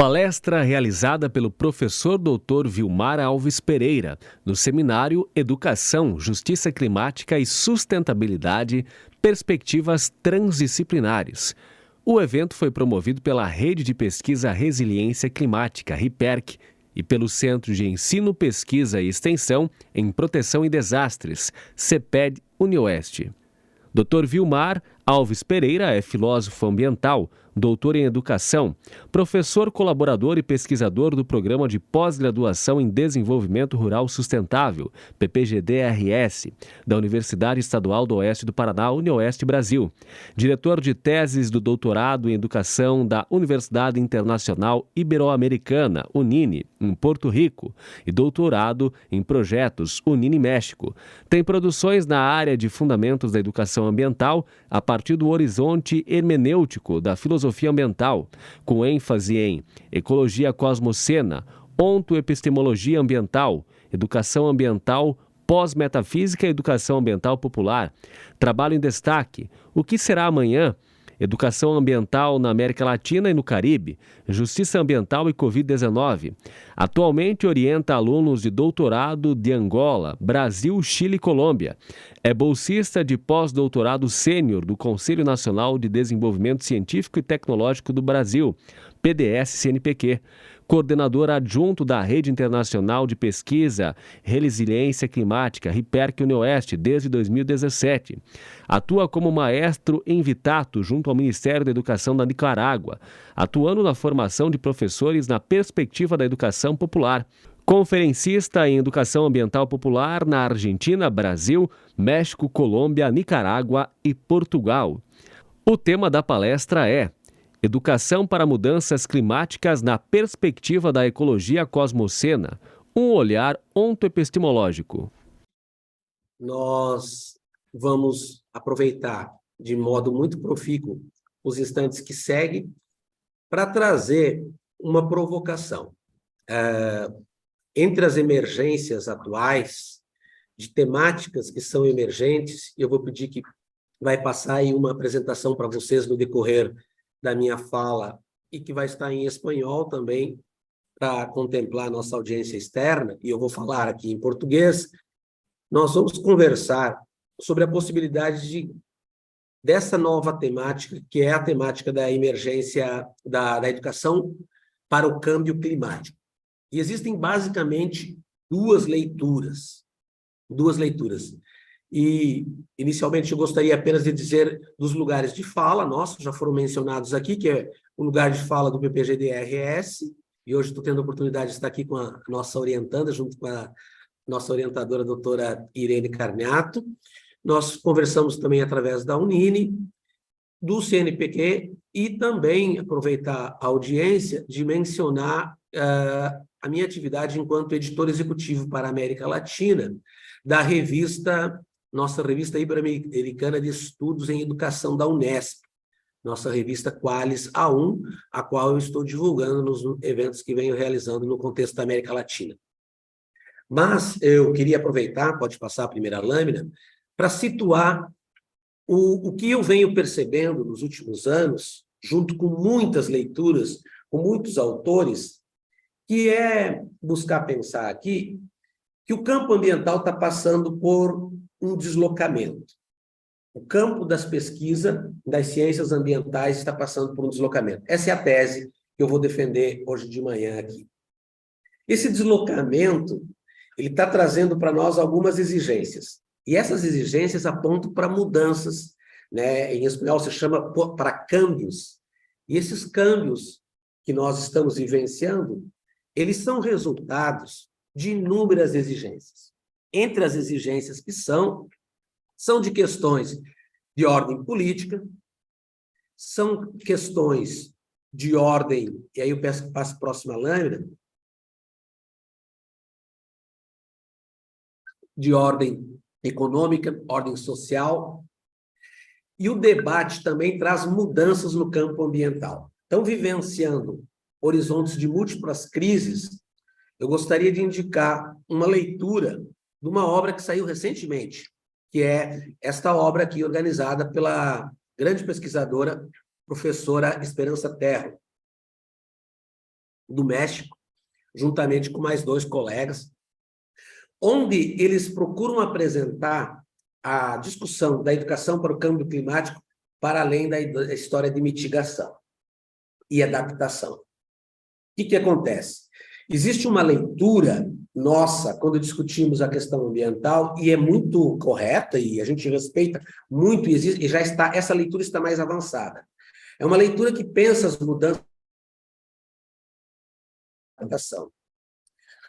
Palestra realizada pelo professor Dr. Vilmar Alves Pereira, no seminário Educação, Justiça Climática e Sustentabilidade, Perspectivas Transdisciplinares. O evento foi promovido pela Rede de Pesquisa Resiliência Climática, RIPERC, e pelo Centro de Ensino, Pesquisa e Extensão em Proteção e Desastres, CEPED-Unioeste. Dr. Vilmar Alves Pereira é filósofo ambiental, doutor em educação, professor colaborador e pesquisador do Programa de Pós-Graduação em Desenvolvimento Rural Sustentável, PPGD-RS, da Universidade Estadual do Oeste do Paraná, Unioeste Brasil, diretor de teses do doutorado em educação da Universidade Internacional Ibero-Americana, UNINE, em Porto Rico, e doutorado em projetos, UNINE México. Tem produções na área de fundamentos da educação ambiental a partir do horizonte hermenêutico da filosofia ambiental, com ênfase em ecologia cosmocena, ontoepistemologia ambiental, educação ambiental pós-metafísica e educação ambiental popular. Trabalho em destaque: O que será amanhã? Educação ambiental na América Latina e no Caribe, justiça ambiental e Covid-19. Atualmente orienta alunos de doutorado de Angola, Brasil, Chile e Colômbia. É bolsista de pós-doutorado sênior do Conselho Nacional de Desenvolvimento Científico e Tecnológico do Brasil, PDS-CNPq. Coordenador adjunto da Rede Internacional de Pesquisa Resiliência Climática, RIPERC Unioeste, desde 2017. Atua como maestro invitato junto ao Ministério da Educação da Nicarágua, atuando na formação de professores na perspectiva da educação popular. Conferencista em Educação Ambiental Popular na Argentina, Brasil, México, Colômbia, Nicarágua e Portugal. O tema da palestra é Educação para Mudanças Climáticas na Perspectiva da Ecologia Cosmocena, um olhar ontoepistemológico. Nós vamos aproveitar de modo muito profícuo os instantes que seguem para trazer uma provocação. Entre as emergências atuais, de temáticas que são emergentes, eu vou pedir que vai passar aí uma apresentação para vocês no decorrer da minha fala, e que vai estar em espanhol também, para contemplar a nossa audiência externa, e eu vou falar aqui em português. Nós vamos conversar sobre a possibilidade dessa nova temática, que é a temática da emergência da educação para o câmbio climático. E existem basicamente duas leituras. E, inicialmente, eu gostaria apenas de dizer dos lugares de fala nossos, já foram mencionados aqui, que é o lugar de fala do PPGD-RS, e hoje estou tendo a oportunidade de estar aqui com a nossa orientanda, junto com a nossa orientadora, a doutora Irene Carniato. Nós conversamos também através da UNINE, do CNPq, e também aproveitar a audiência de mencionar a minha atividade enquanto editor executivo para a América Latina, da nossa revista Ibero-Americana de Estudos em Educação da Unesp, nossa revista Qualis A1, a qual eu estou divulgando nos eventos que venho realizando no contexto da América Latina. Mas eu queria aproveitar, pode passar a primeira lâmina, para situar o que eu venho percebendo nos últimos anos, junto com muitas leituras, com muitos autores, que é buscar pensar aqui que o campo ambiental está passando por um deslocamento. O campo das pesquisas, das ciências ambientais, está passando por um deslocamento. Essa é a tese que eu vou defender hoje de manhã aqui. Esse deslocamento, ele está trazendo para nós algumas exigências. E essas exigências apontam para mudanças, né? Em espanhol se chama para câmbios. E esses câmbios que nós estamos vivenciando, eles são resultados de inúmeras exigências. Entre as exigências que são de questões de ordem política, são questões de ordem, e aí eu peço que passe a próxima lâmina, de ordem econômica, ordem social, e o debate também traz mudanças no campo ambiental. Então, vivenciando horizontes de múltiplas crises, eu gostaria de indicar uma leitura de uma obra que saiu recentemente, que é esta obra aqui, organizada pela grande pesquisadora, professora Esperança Terro. do México, juntamente com mais 2 colegas, onde eles procuram apresentar a discussão da educação para o câmbio climático para além da história de mitigação e adaptação. O que acontece? Existe uma leitura nossa, quando discutimos a questão ambiental, e é muito correta, e a gente respeita muito, e já está, essa leitura está mais avançada. É uma leitura que pensa as mudanças da adaptação.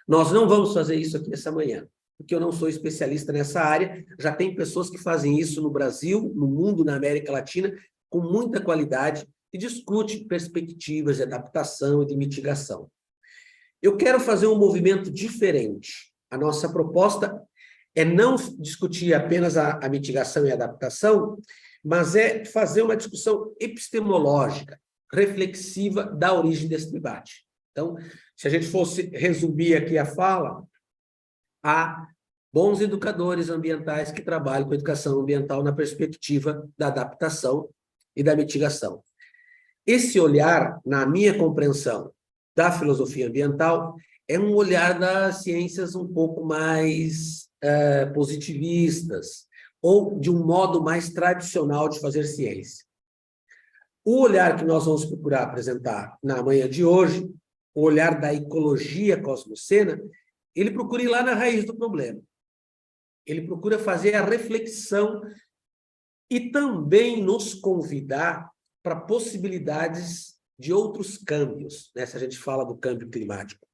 Nós não vamos fazer isso aqui essa manhã, porque eu não sou especialista nessa área, já tem pessoas que fazem isso no Brasil, no mundo, na América Latina, com muita qualidade, e discute perspectivas de adaptação e de mitigação. Eu quero fazer um movimento diferente. A nossa proposta é não discutir apenas a mitigação e a adaptação, mas é fazer uma discussão epistemológica, reflexiva da origem desse debate. Então, se a gente fosse resumir aqui a fala, há bons educadores ambientais que trabalham com educação ambiental na perspectiva da adaptação e da mitigação. Esse olhar, na minha compreensão da filosofia ambiental, é um olhar das ciências um pouco mais positivistas, ou de um modo mais tradicional de fazer ciência. O olhar que nós vamos procurar apresentar na manhã de hoje, o olhar da ecologia cosmocena, ele procura ir lá na raiz do problema. Ele procura fazer a reflexão e também nos convidar para possibilidades de outros câmbios, né? Se a gente fala do câmbio climático,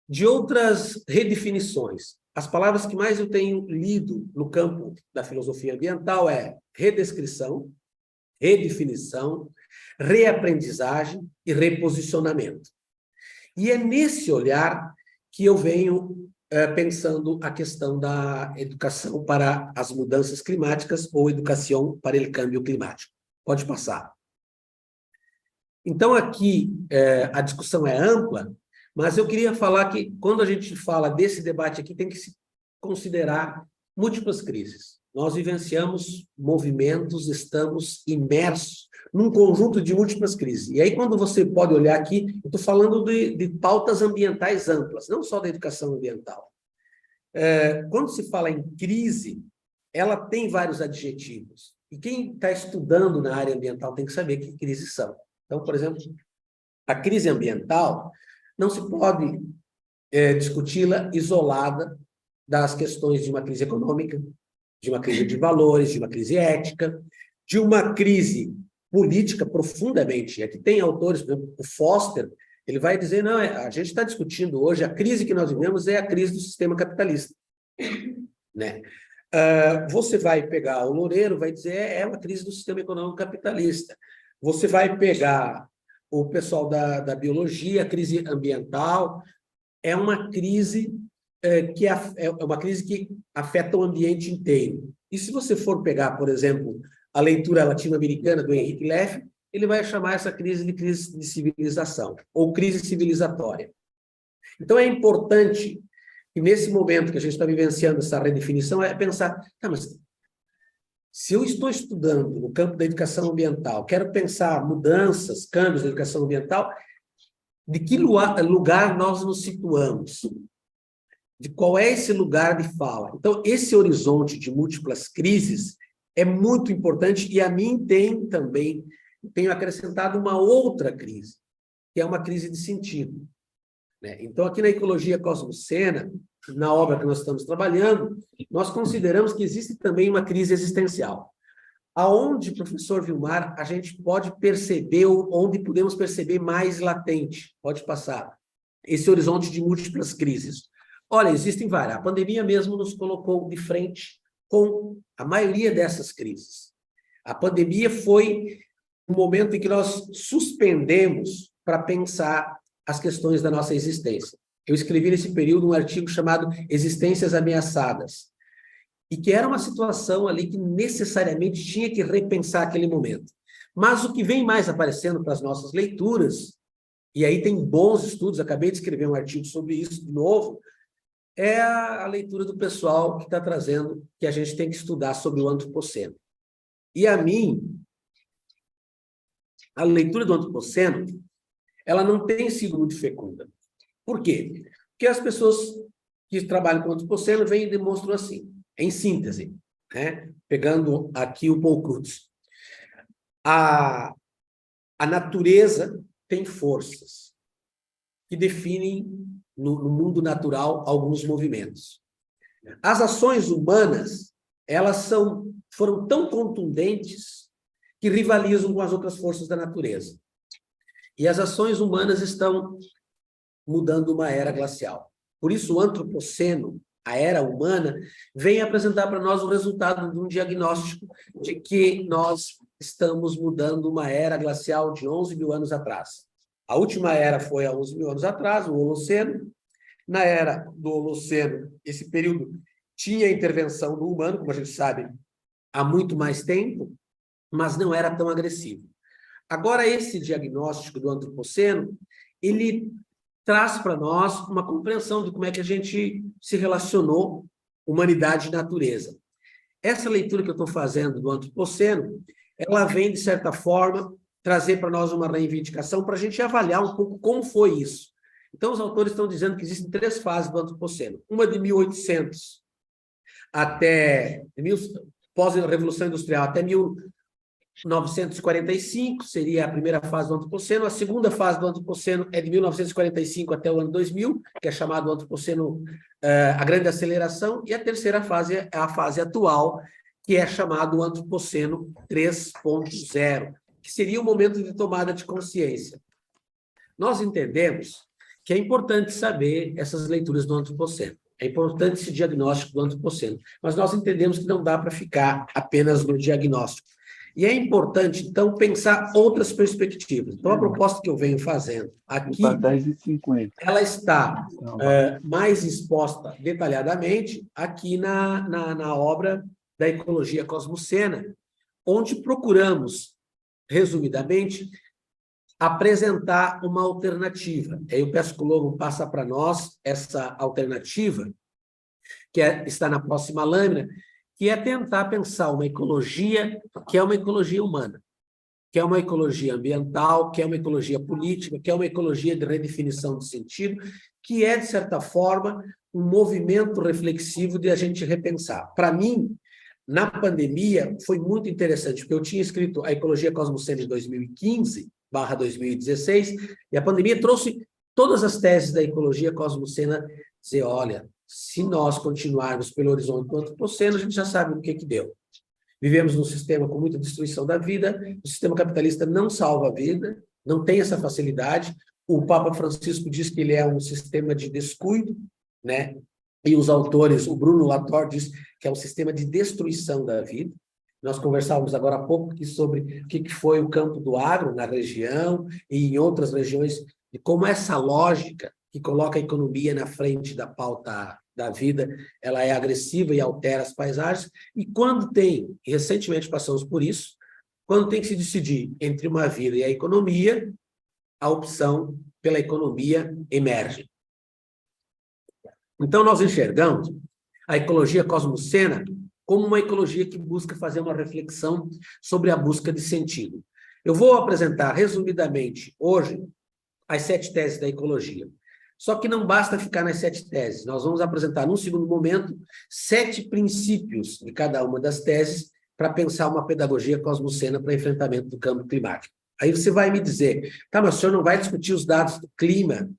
de outras redefinições. As palavras que mais eu tenho lido no campo da filosofia ambiental é redescrição, redefinição, reaprendizagem e reposicionamento. E é nesse olhar que eu venho pensando a questão da educação para as mudanças climáticas ou educação para o câmbio climático. Pode passar. Então, aqui, a discussão é ampla, mas eu queria falar que, quando a gente fala desse debate aqui, tem que se considerar múltiplas crises. Nós vivenciamos movimentos, estamos imersos num conjunto de múltiplas crises. E aí, quando você pode olhar aqui, eu estou falando de pautas ambientais amplas, não só da educação ambiental. Quando se fala em crise, ela tem vários adjetivos. E quem está estudando na área ambiental tem que saber que crises são. Então, por exemplo, a crise ambiental não se pode discuti-la isolada das questões de uma crise econômica, de uma crise de valores, de uma crise ética, de uma crise política profundamente. Aqui tem autores, por exemplo, o Foster, ele vai dizer, não, a gente está discutindo hoje, a crise que nós vivemos é a crise do sistema capitalista. Né? Você vai pegar o Loureiro, vai dizer, é uma crise do sistema econômico capitalista. Você vai pegar o pessoal da biologia, a crise ambiental, é uma crise que afeta o ambiente inteiro. E se você for pegar, por exemplo, a leitura latino-americana do Henrique Leffe, ele vai chamar essa crise de civilização, ou crise civilizatória. Então, é importante que, nesse momento que a gente está vivenciando essa redefinição, é pensar, mas se eu estou estudando no campo da educação ambiental, quero pensar mudanças, câmbios da educação ambiental, de que lugar nós nos situamos? De qual é esse lugar de fala? Então, esse horizonte de múltiplas crises é muito importante e a mim tenho acrescentado uma outra crise, que é uma crise de sentido. Né? Então, aqui na ecologia cosmocena, na obra que nós estamos trabalhando, nós consideramos que existe também uma crise existencial. Aonde, professor Vilmar, a gente pode perceber, onde podemos perceber mais latente, pode passar, esse horizonte de múltiplas crises. Olha, existem várias. A pandemia mesmo nos colocou de frente com a maioria dessas crises. A pandemia foi um momento em que nós suspendemos para pensar as questões da nossa existência. Eu escrevi nesse período um artigo chamado Existências Ameaçadas, e que era uma situação ali que necessariamente tinha que repensar aquele momento. Mas o que vem mais aparecendo para as nossas leituras, e aí tem bons estudos, acabei de escrever um artigo sobre isso de novo, é a leitura do pessoal que está trazendo que a gente tem que estudar sobre o antropoceno. E a mim, a leitura do antropoceno, ela não tem sido muito fecunda. Por quê? Porque as pessoas que trabalham com antropoceno vêm e demonstram assim, em síntese, né? Pegando aqui o Paul Cruz. A natureza tem forças que definem, no mundo natural, alguns movimentos. As ações humanas, elas foram tão contundentes que rivalizam com as outras forças da natureza. E as ações humanas estão mudando uma era glacial. Por isso, o antropoceno, a era humana, vem apresentar para nós o resultado de um diagnóstico de que nós estamos mudando uma era glacial de 11 mil anos atrás. A última era foi há 11 mil anos atrás, o Holoceno. Na era do Holoceno, esse período tinha intervenção do humano, como a gente sabe, há muito mais tempo, mas não era tão agressivo. Agora, esse diagnóstico do antropoceno, ele traz para nós uma compreensão de como é que a gente se relacionou, humanidade e natureza. Essa leitura que eu estou fazendo do antropoceno, ela vem, de certa forma, trazer para nós uma reivindicação para a gente avaliar um pouco como foi isso. Então, os autores estão dizendo que existem 3 fases do antropoceno. Uma de 1800 até pós-revolução industrial, até 1945, seria a primeira fase do antropoceno. A segunda fase do antropoceno é de 1945 até o ano 2000, que é chamado antropoceno, a grande aceleração. E a terceira fase é a fase atual, que é chamado antropoceno 3.0, que seria o momento de tomada de consciência. Nós entendemos que é importante saber essas leituras do antropoceno. É importante esse diagnóstico do antropoceno, mas nós entendemos que não dá para ficar apenas no diagnóstico. E é importante, então, pensar outras perspectivas. Então, a proposta que eu venho fazendo aqui, ela está mais exposta detalhadamente aqui na obra da Ecologia Cosmocena, onde procuramos, resumidamente, apresentar uma alternativa. Aí eu peço que o Lobo passe para nós essa alternativa, que está na próxima lâmina, que é tentar pensar uma ecologia que é uma ecologia humana, que é uma ecologia ambiental, que é uma ecologia política, que é uma ecologia de redefinição de sentido, que é, de certa forma, um movimento reflexivo de a gente repensar. Para mim, na pandemia, foi muito interessante, porque eu tinha escrito a Ecologia Cosmocena em 2015/2016, e a pandemia trouxe todas as teses da Ecologia Cosmocena, dizer, olha, se nós continuarmos pelo horizonte do antropoceno, a gente já sabe o que deu. Vivemos num sistema com muita destruição da vida, o sistema capitalista não salva a vida, não tem essa facilidade. O Papa Francisco diz que ele é um sistema de descuido, né? E os autores, o Bruno Latour diz que é um sistema de destruição da vida. Nós conversávamos agora há pouco aqui sobre o que foi o campo do agro na região e em outras regiões, e como essa lógica que coloca a economia na frente da pauta da vida, ela é agressiva e altera as paisagens. E quando tem, e recentemente passamos por isso, quando tem que se decidir entre uma vida e a economia, a opção pela economia emerge. Então, nós enxergamos a ecologia cosmocena como uma ecologia que busca fazer uma reflexão sobre a busca de sentido. Eu vou apresentar, resumidamente, hoje, as 7 teses da ecologia. Só que não basta ficar nas 7 teses. Nós vamos apresentar, num segundo momento, 7 princípios de cada uma das teses para pensar uma pedagogia cosmocena para enfrentamento do câmbio climático. Aí você vai me dizer, tá, mas o senhor não vai discutir os dados do clima,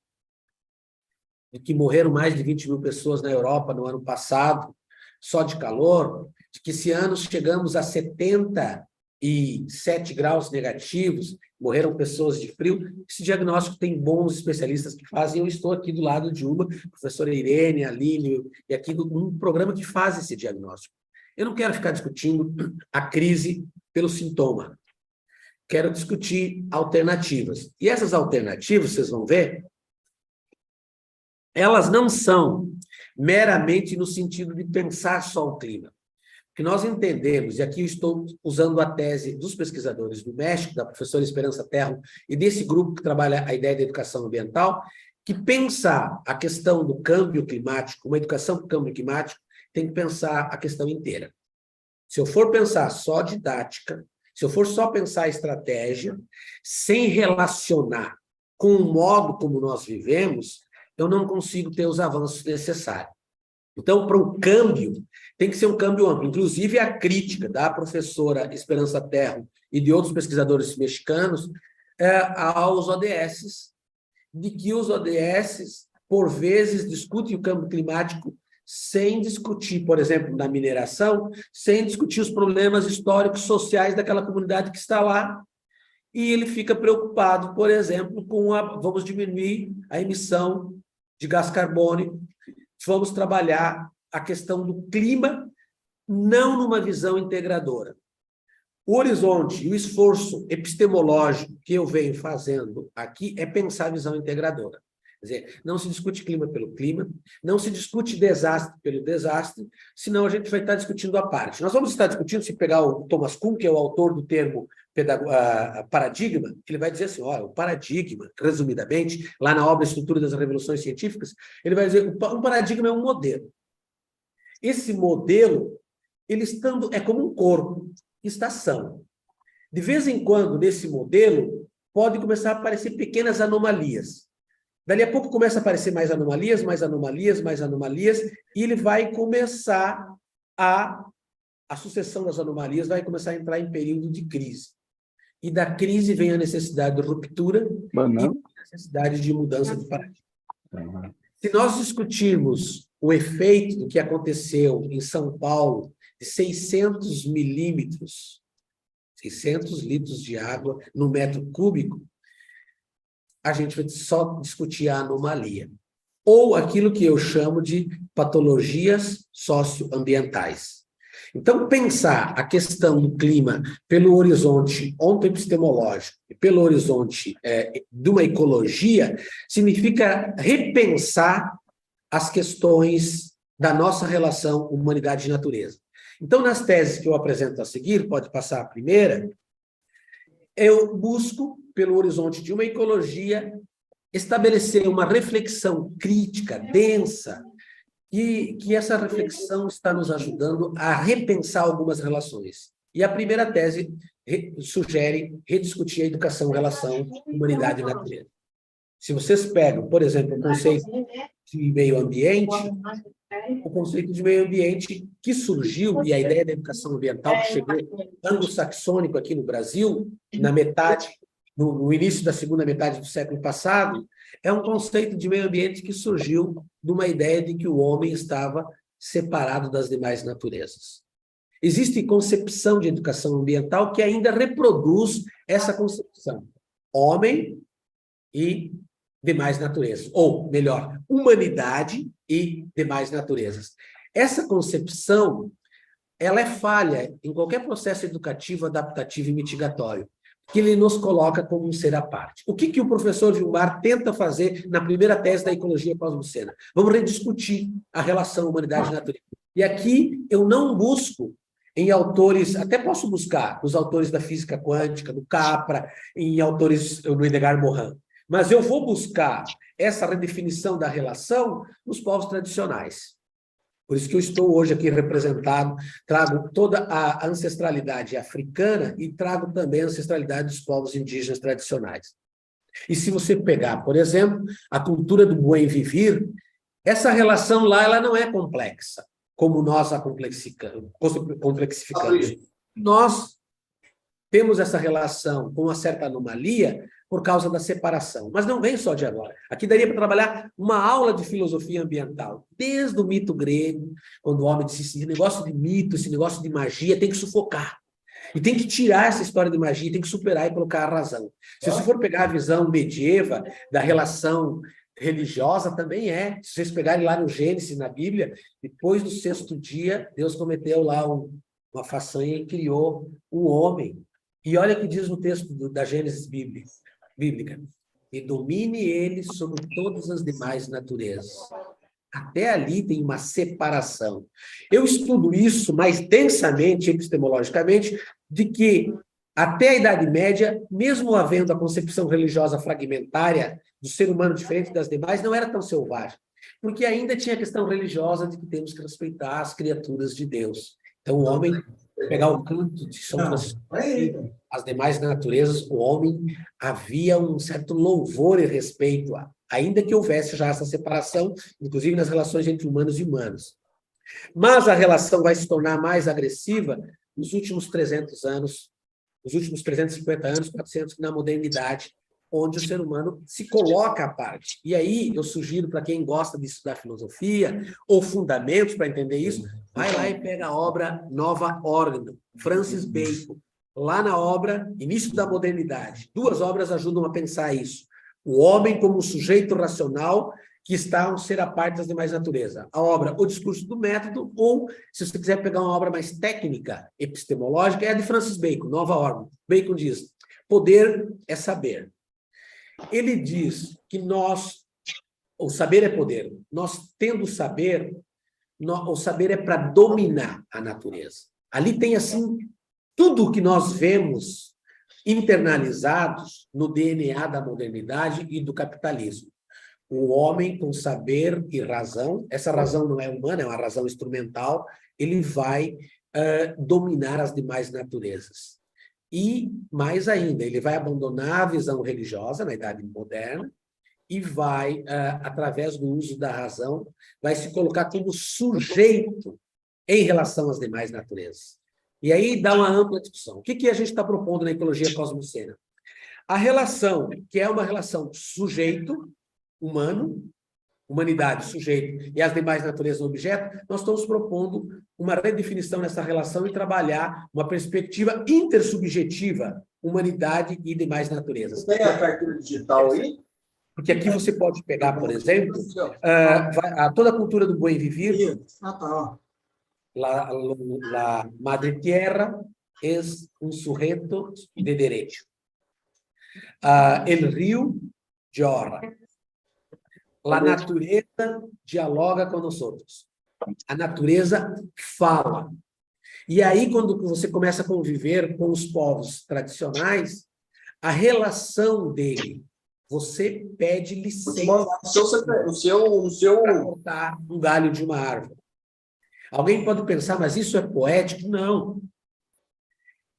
de que morreram mais de 20 mil pessoas na Europa no ano passado, só de calor, de que esse ano chegamos a 77 graus negativos, morreram pessoas de frio. Esse diagnóstico tem bons especialistas que fazem, eu estou aqui do lado de uma, professora Irene, Aline, e aqui um programa que faz esse diagnóstico. Eu não quero ficar discutindo a crise pelo sintoma, quero discutir alternativas. E essas alternativas, vocês vão ver, elas não são meramente no sentido de pensar só o clima. Que nós entendemos, e aqui eu estou usando a tese dos pesquisadores do México, da professora Esperança Terro, e desse grupo que trabalha a ideia da educação ambiental, que pensar a questão do câmbio climático, uma educação para o câmbio climático, tem que pensar a questão inteira. Se eu for pensar só didática, se eu for só pensar estratégia, sem relacionar com o modo como nós vivemos, eu não consigo ter os avanços necessários. Então, para um câmbio, tem que ser um câmbio amplo. Inclusive, a crítica da professora Esperança Terro e de outros pesquisadores mexicanos aos ODS, de que os ODS, por vezes, discutem o câmbio climático sem discutir, por exemplo, na mineração, sem discutir os problemas históricos, sociais daquela comunidade que está lá, e ele fica preocupado, por exemplo, com vamos diminuir a emissão de gás carbônico, vamos trabalhar a questão do clima, não numa visão integradora. O horizonte e o esforço epistemológico que eu venho fazendo aqui é pensar a visão integradora. Quer dizer, não se discute clima pelo clima, não se discute desastre pelo desastre, senão a gente vai estar discutindo a parte. Nós vamos estar discutindo, se pegar o Thomas Kuhn, que é o autor do termo paradigma, ele vai dizer assim, olha, o paradigma, resumidamente, lá na obra Estrutura das Revoluções Científicas, ele vai dizer, um paradigma é um modelo. Esse modelo, ele é como um corpo, estação. De vez em quando, nesse modelo, pode começar a aparecer pequenas anomalias. Dali a pouco começa a aparecer mais anomalias, mais anomalias, mais anomalias, e ele vai começar a sucessão das anomalias vai começar a entrar em período de crise. E da crise vem a necessidade de ruptura e a necessidade de mudança de paradigma. Se nós discutirmos o efeito do que aconteceu em São Paulo, de 600 milímetros, 600 litros de água no metro cúbico, a gente vai só discutir a anomalia. Ou aquilo que eu chamo de patologias socioambientais. Então, pensar a questão do clima pelo horizonte ontoepistemológico e pelo horizonte de uma ecologia significa repensar as questões da nossa relação humanidade e natureza. Então, nas teses que eu apresento a seguir, pode passar a primeira, eu busco, pelo horizonte de uma ecologia, estabelecer uma reflexão crítica, densa, e que essa reflexão está nos ajudando a repensar algumas relações. E a primeira tese sugere rediscutir a educação, relação, humanidade e natureza. Se vocês pegam, por exemplo, o conceito de meio ambiente, o conceito de meio ambiente que surgiu, e a ideia da educação ambiental que chegou anglo-saxônico aqui no Brasil, no início da segunda metade do século passado, é um conceito de meio ambiente que surgiu de uma ideia de que o homem estava separado das demais naturezas. Existe concepção de educação ambiental que ainda reproduz essa concepção. Homem e demais naturezas. Ou, melhor, humanidade e demais naturezas. Essa concepção, ela é falha em qualquer processo educativo, adaptativo e mitigatório, que ele nos coloca como um ser à parte. O que o professor Vilmar tenta fazer na primeira tese da ecologia pós-Lucena? Vamos rediscutir a relação humanidade e natureza. E aqui eu não busco em autores, até posso buscar nos autores da física quântica, do Capra, em autores no Edgar Morin, mas eu vou buscar essa redefinição da relação nos povos tradicionais. Por isso que eu estou hoje aqui representado, trago toda a ancestralidade africana e trago também a ancestralidade dos povos indígenas tradicionais. E se você pegar, por exemplo, a cultura do buen vivir, essa relação lá ela não é complexa, como nós a complexificamos. Nós temos essa relação com uma certa anomalia por causa da separação. Mas não vem só de agora. Aqui daria para trabalhar uma aula de filosofia ambiental, desde o mito grego, quando o homem disse esse negócio de mito, esse negócio de magia, tem que sufocar. E tem que tirar essa história de magia, tem que superar e colocar a razão. Se você for pegar a visão medieval da relação religiosa, também é. Se vocês pegarem lá no Gênesis, na Bíblia, depois do sexto dia, Deus cometeu lá uma façanha e criou o homem. E olha o que diz o texto da Gênesis bíblica. E domine ele sobre todas as demais naturezas. Até ali tem uma separação. Eu estudo isso mais densamente, epistemologicamente, de que até a Idade Média, mesmo havendo a concepção religiosa fragmentária do ser humano diferente das demais, não era tão selvagem. Porque ainda tinha a questão religiosa de que temos que respeitar as criaturas de Deus. Então, o homem, pegar o canto de São Francisco, as demais naturezas, o homem havia um certo louvor e respeito, ainda que houvesse já essa separação, inclusive nas relações entre humanos e humanos. Mas a relação vai se tornar mais agressiva nos últimos 300 anos, nos últimos 350 anos, 400, na modernidade, onde o ser humano se coloca à parte. E aí eu sugiro para quem gosta de estudar filosofia ou fundamentos para entender isso, vai lá e pega a obra Nova Ordem, Francis Bacon, lá na obra Início da Modernidade. Duas obras ajudam a pensar isso. O homem como um sujeito racional que está um ser à parte das demais naturezas. A obra O Discurso do Método, ou, se você quiser pegar uma obra mais técnica, epistemológica, é a de Francis Bacon, Nova Ordem. Bacon diz, poder é saber. Ele diz que o saber é poder. Nós tendo saber, o saber é para dominar a natureza. Ali tem, assim, tudo o que nós vemos internalizados no DNA da modernidade e do capitalismo. O homem com saber e razão, essa razão não é humana, é uma razão instrumental, ele vai dominar as demais naturezas. E, mais ainda, ele vai abandonar a visão religiosa na Idade Moderna e vai, através do uso da razão, vai se colocar como sujeito em relação às demais naturezas. E aí dá uma ampla discussão. O que a gente está propondo na ecologia cosmocena? A relação, que é uma relação sujeito, humano, humanidade, sujeito, e as demais naturezas objeto, nós estamos propondo uma redefinição nessa relação e trabalhar uma perspectiva intersubjetiva, humanidade e demais naturezas. Tem a carteira digital aí? Porque aqui você pode pegar, por exemplo, toda a cultura do buen vivir, la madre tierra es un sujeto de derecho. El río llora. A natureza dialoga com nós outros. A natureza fala. E aí, quando você começa a conviver com os povos tradicionais, a relação dele, você pede licença para cortar um galho de uma árvore. Alguém pode pensar, mas isso é poético? Não.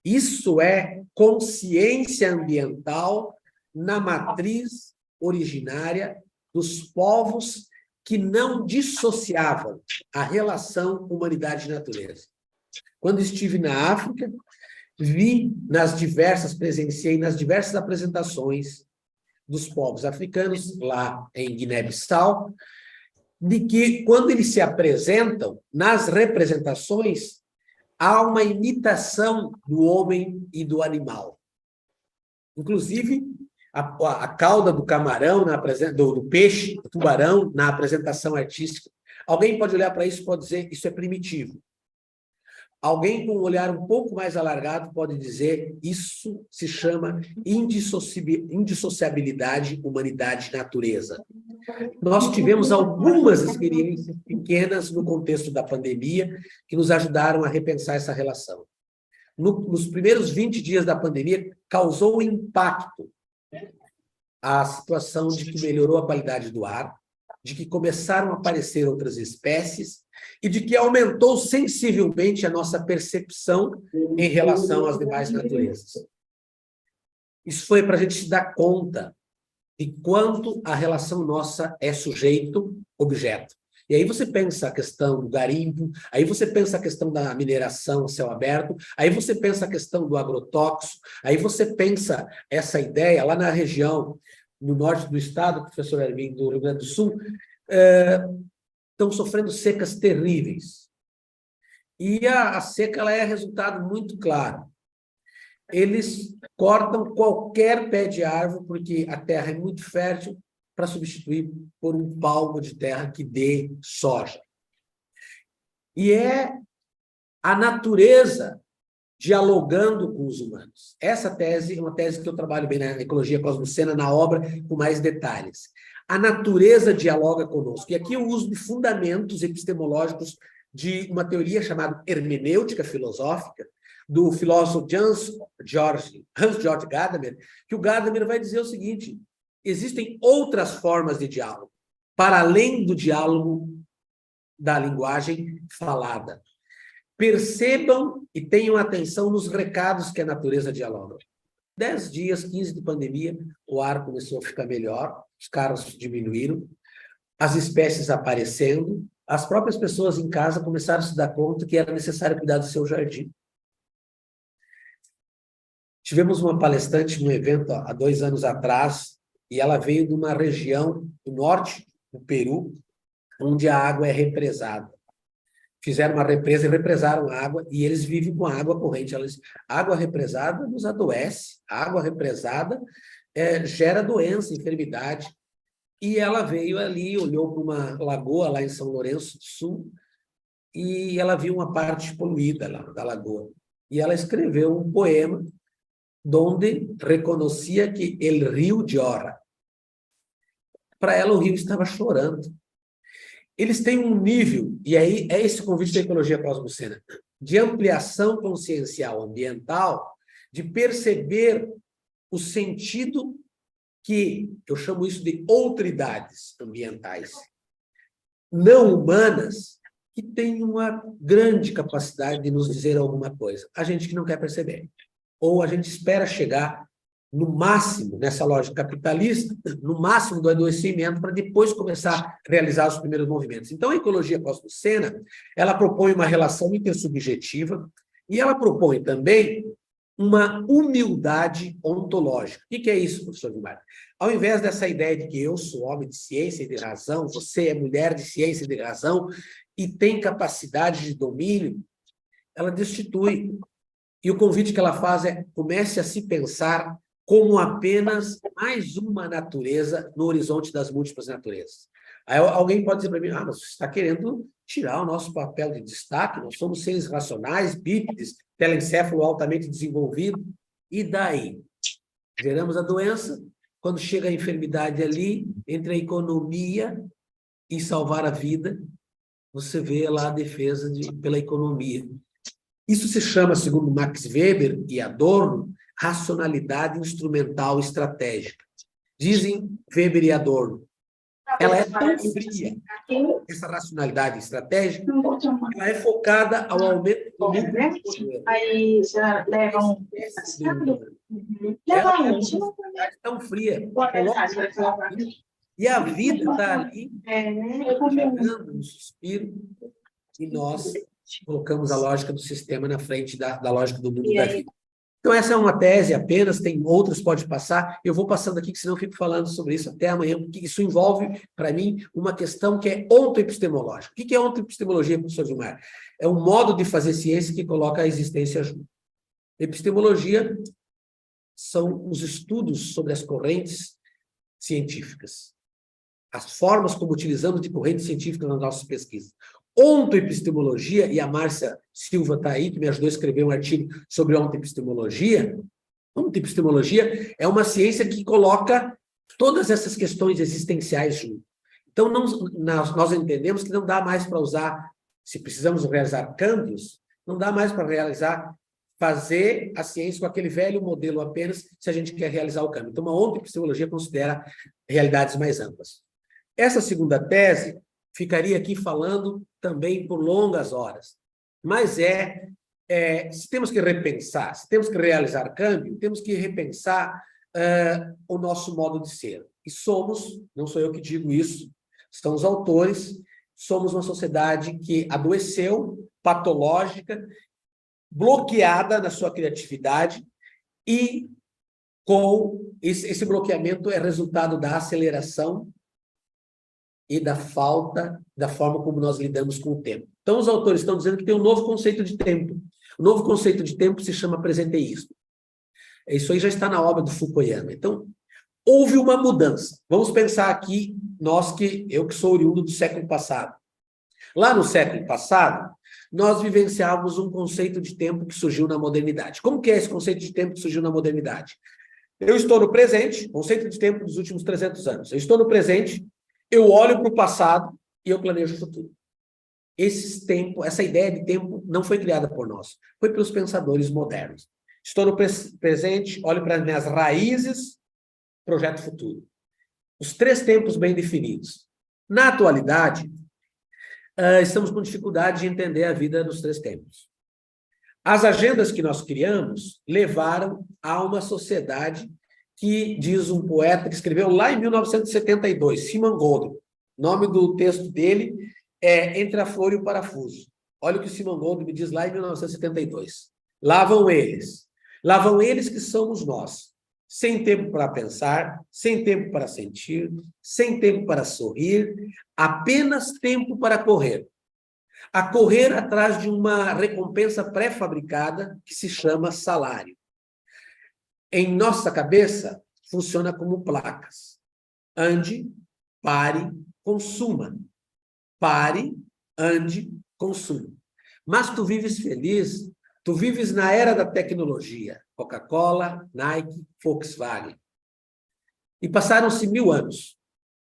Isso é consciência ambiental na matriz originária dos povos que não dissociavam a relação humanidade-natureza. Quando estive na África, presenciei nas diversas apresentações dos povos africanos, lá em Guiné-Bissau, de que, quando eles se apresentam, nas representações, há uma imitação do homem e do animal. Inclusive, a cauda do camarão, do peixe, do tubarão, na apresentação artística. Alguém pode olhar para isso e pode dizer, isso é primitivo. Alguém com um olhar um pouco mais alargado pode dizer, isso se chama indissociabilidade, humanidade, natureza. Nós tivemos algumas experiências pequenas no contexto da pandemia que nos ajudaram a repensar essa relação. Nos primeiros 20 dias da pandemia, causou impacto a situação de que melhorou a qualidade do ar, de que começaram a aparecer outras espécies e de que aumentou sensivelmente a nossa percepção em relação às demais naturezas. Isso foi para a gente se dar conta de quanto a relação nossa é sujeito-objeto. E aí você pensa a questão do garimpo, aí você pensa a questão da mineração a céu aberto, aí você pensa a questão do agrotóxico, aí você pensa essa ideia lá na região, no norte do estado, professor Ervin, do Rio Grande do Sul, estão sofrendo secas terríveis. E a seca ela é resultado muito claro. Eles cortam qualquer pé de árvore, porque a terra é muito fértil, para substituir por um palmo de terra que dê soja. E é a natureza dialogando com os humanos. Essa tese é uma tese que eu trabalho bem na ecologia cosmocena, na obra, com mais detalhes. A natureza dialoga conosco. E aqui eu uso de fundamentos epistemológicos de uma teoria chamada hermenêutica filosófica, do filósofo Hans-Georg Gadamer, que o Gadamer vai dizer o seguinte: existem outras formas de diálogo, para além do diálogo da linguagem falada. Percebam e tenham atenção nos recados que a natureza dialoga. 10 dias, 15 de pandemia, o ar começou a ficar melhor, os carros diminuíram, as espécies aparecendo, as próprias pessoas em casa começaram a se dar conta que era necessário cuidar do seu jardim. Tivemos uma palestrante num evento há 2 anos atrás, e ela veio de uma região do norte do Peru, onde a água é represada. Fizeram uma represa e represaram a água, e eles vivem com a água corrente. Ela diz, água represada nos adoece, a água represada gera doença, enfermidade. E ela veio ali, olhou para uma lagoa lá em São Lourenço do Sul, e ela viu uma parte poluída lá da lagoa. E ela escreveu um poema onde reconhecia que el rio llora. Para ela, o rio estava chorando. Eles têm um nível, e aí é esse o convite da ecologia cosmocena, de ampliação consciencial ambiental, de perceber o sentido que, eu chamo isso de outridades ambientais, não humanas, que têm uma grande capacidade de nos dizer alguma coisa. A gente que não quer perceber. Ou a gente espera chegar no máximo, nessa lógica capitalista, no máximo do adoecimento, para depois começar a realizar os primeiros movimentos. Então, a ecologia cosmocena, ela propõe uma relação intersubjetiva e ela propõe também uma humildade ontológica. O que é isso, professor Guimarães? Ao invés dessa ideia de que eu sou homem de ciência e de razão, você é mulher de ciência e de razão, e tem capacidade de domínio, ela destitui. E o convite que ela faz é: comece a se pensar como apenas mais uma natureza no horizonte das múltiplas naturezas. Aí alguém pode dizer para mim, mas você está querendo tirar o nosso papel de destaque, nós somos seres racionais, bípedes, telencéfalo altamente desenvolvido, e daí? Geramos a doença, quando chega a enfermidade ali, entre a economia e salvar a vida, você vê lá a defesa pela economia. Isso se chama, segundo Max Weber e Adorno, racionalidade instrumental estratégica. Dizem Weber e Adorno, ela é tão fria, essa racionalidade estratégica, ela é focada ao aumento do lucro do poder. Aí já leva um... Ela é uma racionalidade tão fria. E a vida está ali, chegando no suspiro, e nós colocamos a lógica do sistema na frente da lógica do mundo da vida. Então, essa é uma tese apenas, tem outras, pode passar. Eu vou passando aqui, que senão eu fico falando sobre isso até amanhã, porque isso envolve, para mim, uma questão que é ontoepistemológica. O que é ontoepistemologia, professor Gilmar? É um modo de fazer ciência que coloca a existência junto. Epistemologia são os estudos sobre as correntes científicas, as formas como utilizamos de correntes científicas nas nossas pesquisas. Ontoepistemologia, e a Márcia Silva está aí, que me ajudou a escrever um artigo sobre ontoepistemologia. Ontoepistemologia é uma ciência que coloca todas essas questões existenciais junto. Então, nós entendemos que não dá mais para usar, se precisamos realizar câmbios, não dá mais para fazer a ciência com aquele velho modelo apenas, se a gente quer realizar o câmbio. Então, uma ontoepistemologia considera realidades mais amplas. Essa segunda tese ficaria aqui falando também por longas horas. Mas se temos que repensar, se temos que realizar câmbio, temos que repensar o nosso modo de ser. E somos, não sou eu que digo isso, são os autores, somos uma sociedade que adoeceu, patológica, bloqueada na sua criatividade, e com esse bloqueamento é resultado da aceleração e da falta da forma como nós lidamos com o tempo. Então, os autores estão dizendo que tem um novo conceito de tempo. O novo conceito de tempo se chama presenteísmo. Isso aí já está na obra do Fukuyama. Então, houve uma mudança. Vamos pensar aqui, eu que sou oriundo do século passado. Lá no século passado, nós vivenciávamos um conceito de tempo que surgiu na modernidade. Como que é esse conceito de tempo que surgiu na modernidade? Eu estou no presente, conceito de tempo dos últimos 300 anos. Eu estou no presente, eu olho para o passado e eu planejo o futuro. Essa ideia de tempo não foi criada por nós, foi pelos pensadores modernos. Estou no presente, olho para as minhas raízes, projeto futuro. Os 3 tempos bem definidos. Na atualidade, estamos com dificuldade de entender a vida nos três tempos. As agendas que nós criamos levaram a uma sociedade que, diz um poeta que escreveu lá em 1972, Simon Gold. O nome do texto dele é Entre a Flor e o Parafuso. Olha o que o Simon Gold me diz lá em 1972. Lá vão eles que somos nós, sem tempo para pensar, sem tempo para sentir, sem tempo para sorrir, apenas tempo para correr. A correr atrás de uma recompensa pré-fabricada que se chama salário. Em nossa cabeça, funciona como placas. Ande, pare, consuma. Pare, ande, consuma. Mas tu vives feliz, tu vives na era da tecnologia. Coca-Cola, Nike, Volkswagen. E passaram-se 1000 anos.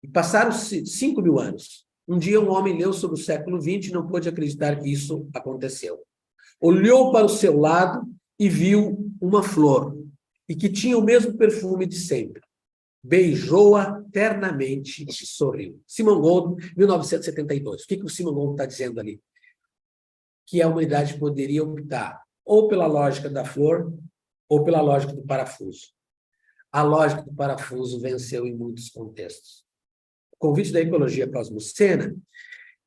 E passaram-se 5.000 anos. Um dia um homem leu sobre o século XX e não pôde acreditar que isso aconteceu. Olhou para o seu lado e viu uma flor, e que tinha o mesmo perfume de sempre. Beijou-a ternamente e sorriu. Simon Gold, 1972. O que o Simon Gold está dizendo ali? Que a humanidade poderia optar ou pela lógica da flor ou pela lógica do parafuso. A lógica do parafuso venceu em muitos contextos. O convite da ecologia cosmocena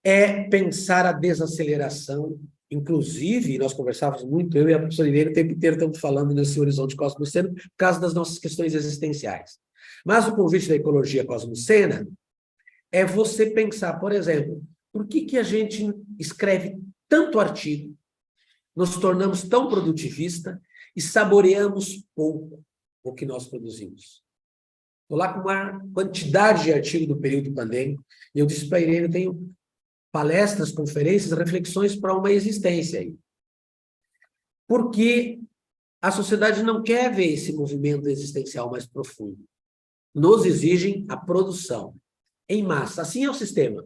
é pensar a desaceleração. Inclusive, nós conversávamos muito, eu e a professora Irene, o tempo inteiro estamos falando nesse horizonte cosmoceno por causa das nossas questões existenciais. Mas o convite da ecologia cosmocena é você pensar, por exemplo, por que a gente escreve tanto artigo, nos tornamos tão produtivista e saboreamos pouco o que nós produzimos. Estou lá com uma quantidade de artigos do período pandêmico, e eu disse para a Irene, eu tenho palestras, conferências, reflexões para uma existência aí. Porque a sociedade não quer ver esse movimento existencial mais profundo. Nos exigem a produção em massa. Assim é o sistema.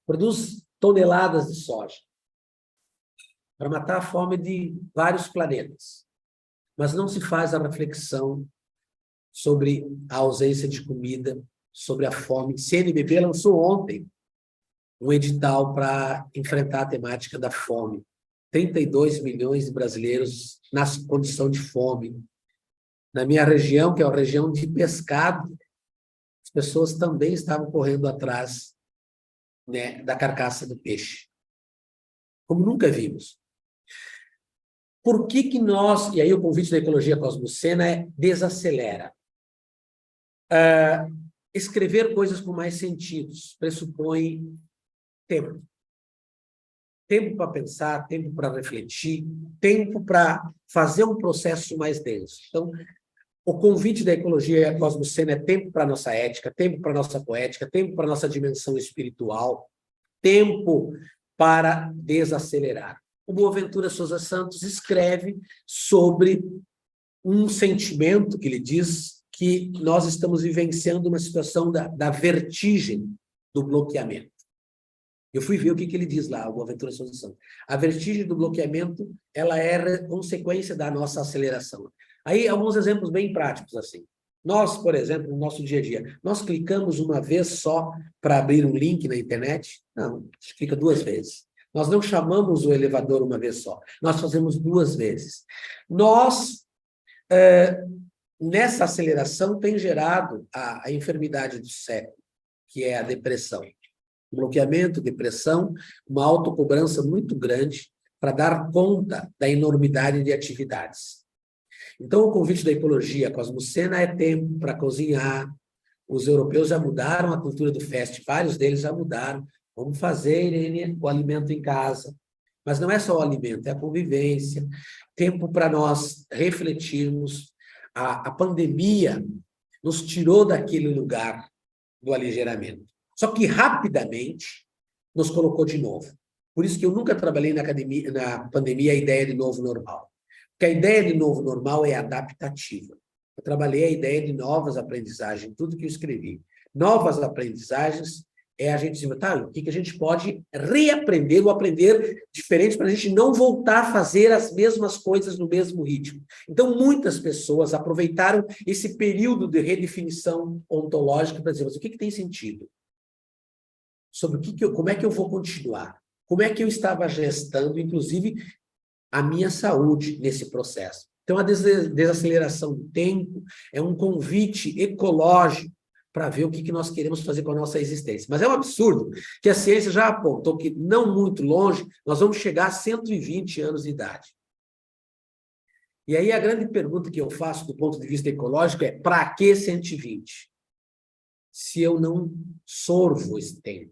Produz toneladas de soja para matar a fome de vários planetas. Mas não se faz a reflexão sobre a ausência de comida, sobre a fome. CNBB lançou ontem um edital para enfrentar a temática da fome. 32 milhões de brasileiros na condição de fome. Na minha região, que é a região de pescado, as pessoas também estavam correndo atrás, né, da carcaça do peixe. Como nunca vimos. Por que nós... E aí o convite da ecologia cosmocena é desacelera. Escrever coisas com mais sentidos pressupõe tempo. Tempo para pensar, tempo para refletir, tempo para fazer um processo mais denso. Então, o convite da ecologia cosmocena é tempo para a nossa ética, tempo para a nossa poética, tempo para a nossa dimensão espiritual, tempo para desacelerar. O Boaventura Sousa Santos escreve sobre um sentimento que ele diz que nós estamos vivenciando uma situação da vertigem do bloqueamento. Eu fui ver o que ele diz lá, o Boaventura Sousa Santos. A vertigem do bloqueamento, ela é consequência da nossa aceleração. Aí, alguns exemplos bem práticos, assim. Nós, por exemplo, no nosso dia a dia, nós clicamos uma vez só para abrir um link na internet? Não, a gente clica 2 vezes. Nós não chamamos o elevador uma vez só, nós fazemos 2 vezes. Nós, nessa aceleração, tem gerado a enfermidade do século, que é a depressão. Bloqueamento, depressão, uma autocobrança muito grande para dar conta da enormidade de atividades. Então, o convite da ecologia cosmocena é tempo para cozinhar. Os europeus já mudaram a cultura do fast, vários deles já mudaram. Vamos fazer, Irene, o alimento em casa. Mas não é só o alimento, é a convivência. Tempo para nós refletirmos. A pandemia nos tirou daquele lugar do aligeiramento. Só que rapidamente nos colocou de novo. Por isso que eu nunca trabalhei na pandemia a ideia de novo normal. Porque a ideia de novo normal é adaptativa. Eu trabalhei a ideia de novas aprendizagens, tudo que eu escrevi. Novas aprendizagens é a gente dizer, tá, o que a gente pode reaprender ou aprender diferente para a gente não voltar a fazer as mesmas coisas no mesmo ritmo. Então, muitas pessoas aproveitaram esse período de redefinição ontológica para dizer, mas o que tem sentido? Sobre como é que eu vou continuar? como é que eu estava gestando, inclusive, a minha saúde nesse processo. Então, a desaceleração do tempo é um convite ecológico para ver o que nós queremos fazer com a nossa existência. Mas é um absurdo que a ciência já apontou que, não muito longe, nós vamos chegar a 120 anos de idade. E aí a grande pergunta que eu faço do ponto de vista ecológico é: para que 120? Se eu não sorvo esse tempo,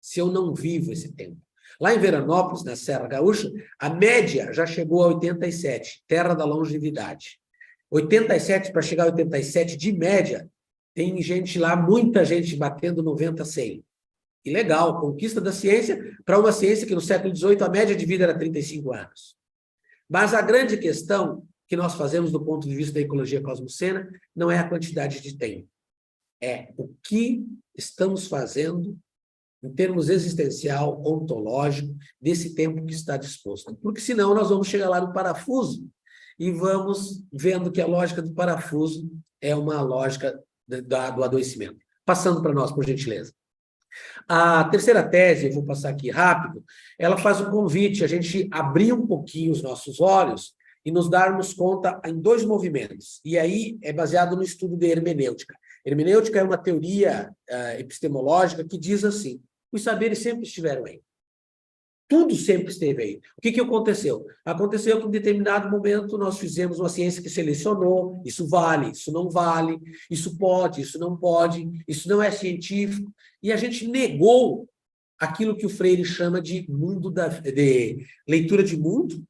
se eu não vivo esse tempo. Lá em Veranópolis, na Serra Gaúcha, a média já chegou a 87, terra da longevidade. 87, para chegar a 87 de média, tem gente lá, muita gente batendo 90, 100. E legal, conquista da ciência para uma ciência que no século XVIII a média de vida era 35 anos. Mas a grande questão que nós fazemos do ponto de vista da ecologia cosmocena não é a quantidade de tempo. É o que estamos fazendo em termos existencial, ontológico, desse tempo que está disposto. Porque senão nós vamos chegar lá no parafuso e vamos vendo que a lógica do parafuso é uma lógica do adoecimento. Passando para nós, por gentileza. A terceira tese, eu vou passar aqui rápido, ela faz um convite a gente abrir um pouquinho os nossos olhos e nos darmos conta em dois movimentos. E aí é baseado no estudo de hermenêutica. Hermenêutica é uma teoria epistemológica que diz assim: os saberes sempre estiveram aí. Tudo sempre esteve aí. O que aconteceu? Aconteceu que em determinado momento nós fizemos uma ciência que selecionou: isso vale, isso não vale, isso pode, isso não pode, isso não é científico. E a gente negou aquilo que o Freire chama de leitura de mundo,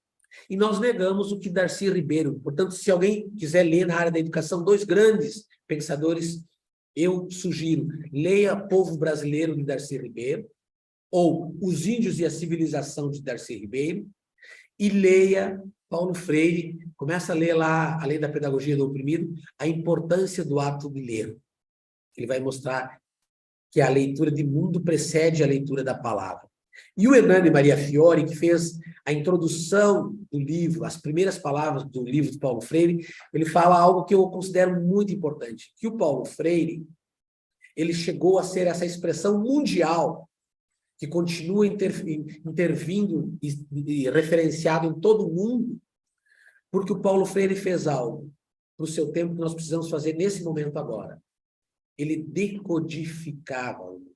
e nós negamos o que Darcy Ribeiro. Portanto, se alguém quiser ler na área da educação, dois grandes pensadores, eu sugiro: leia Povo Brasileiro, de Darcy Ribeiro, ou Os Índios e a Civilização, de Darcy Ribeiro, e leia Paulo Freire, começa a ler lá, além da pedagogia do oprimido, a importância do ato de ler. Ele vai mostrar que a leitura de mundo precede a leitura da palavra. E o Hernani Maria Fiore, que fez a introdução do livro, as primeiras palavras do livro de Paulo Freire, ele fala algo que eu considero muito importante, que o Paulo Freire, ele chegou a ser essa expressão mundial que continua intervindo e referenciado em todo o mundo, porque o Paulo Freire fez algo para o seu tempo que nós precisamos fazer nesse momento agora. Ele decodificava o mundo.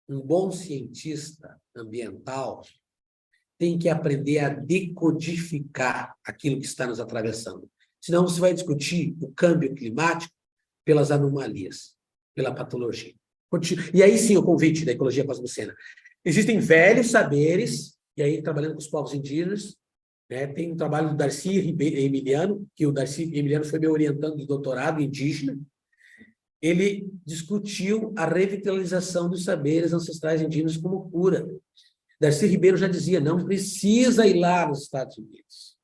Um bom cientista ambiental tem que aprender a decodificar aquilo que está nos atravessando. Senão você vai discutir o câmbio climático pelas anomalias, pela patologia. E aí sim o convite da ecologia cosmocena. Existem velhos saberes, e aí trabalhando com os povos indígenas, né, tem um trabalho do Darcy Emiliano, que o Darcy Emiliano foi meu orientando de doutorado indígena. Ele discutiu a revitalização dos saberes ancestrais indígenas como cura. Darcy Ribeiro já dizia: não precisa ir lá nos Estados Unidos.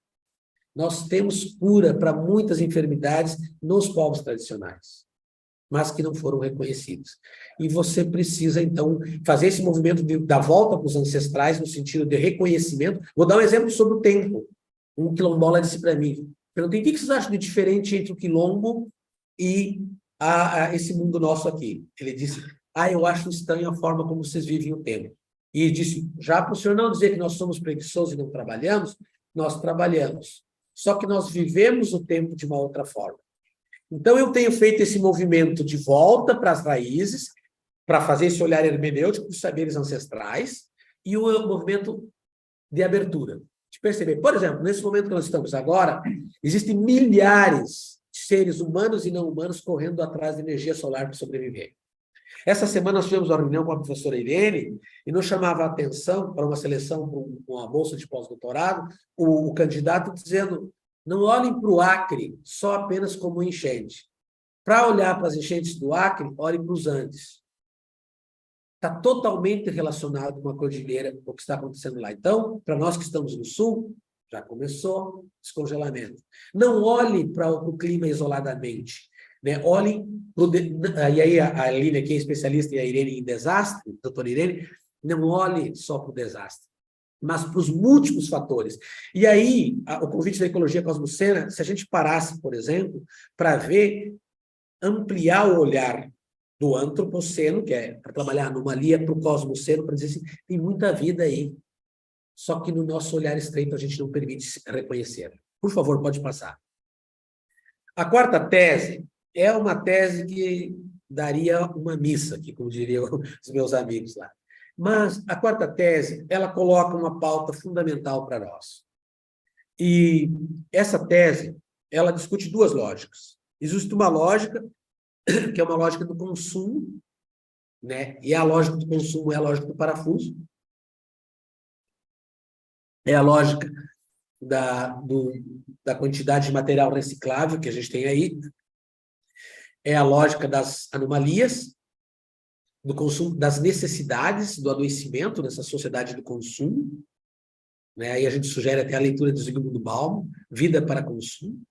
Nós temos cura para muitas enfermidades nos povos tradicionais, mas que não foram reconhecidos. E você precisa, então, fazer esse movimento da volta para os ancestrais, no sentido de reconhecimento. Vou dar um exemplo sobre o tempo. Um quilombola disse para mim: perguntei, o que vocês acham de diferente entre o quilombo e esse mundo nosso aqui? Ele disse: eu acho estranho a forma como vocês vivem o tempo. E disse: já para o senhor não dizer que nós somos preguiçosos e não trabalhamos, nós trabalhamos. Só que nós vivemos o tempo de uma outra forma. Então, eu tenho feito esse movimento de volta para as raízes, para fazer esse olhar hermenêutico dos saberes ancestrais, e o movimento de abertura. De perceber, por exemplo, nesse momento que nós estamos agora, existem milhares de seres humanos e não humanos correndo atrás de energia solar para sobreviver. Essa semana nós tivemos uma reunião com a professora Irene e nos chamava a atenção para uma seleção com a bolsa de pós-doutorado, o candidato dizendo: não olhem para o Acre só apenas como enchente. Para olhar para as enchentes do Acre, olhem para os Andes. Está totalmente relacionado com a cordilheira, o que está acontecendo lá. Então, para nós que estamos no sul, já começou descongelamento. Não olhe para o clima isoladamente. Né? Olhem e aí a Aline, que é especialista, e a Irene em desastre, a doutora Irene, não olhe só para o desastre, mas para os múltiplos fatores. E aí, o convite da ecologia cosmocena, se a gente parasse, por exemplo, para ver, ampliar o olhar do antropoceno, que é para trabalhar a anomalia, para o cosmoceno, para dizer assim, tem muita vida aí. Só que no nosso olhar estreito a gente não permite reconhecer. Por favor, pode passar. A quarta tese é uma tese que daria uma missa, que, como diriam os meus amigos lá. Mas a quarta tese, ela coloca uma pauta fundamental para nós. E essa tese, ela discute duas lógicas. Existe uma lógica, que é uma lógica do consumo, né? E a lógica do consumo é a lógica do parafuso. É a lógica da quantidade de material reciclável que a gente tem aí. É a lógica das anomalias, do consumo, das necessidades, do adoecimento nessa sociedade do consumo. Né? Aí a gente sugere até a leitura de Zygmunt Bauman, Vida para Consumo.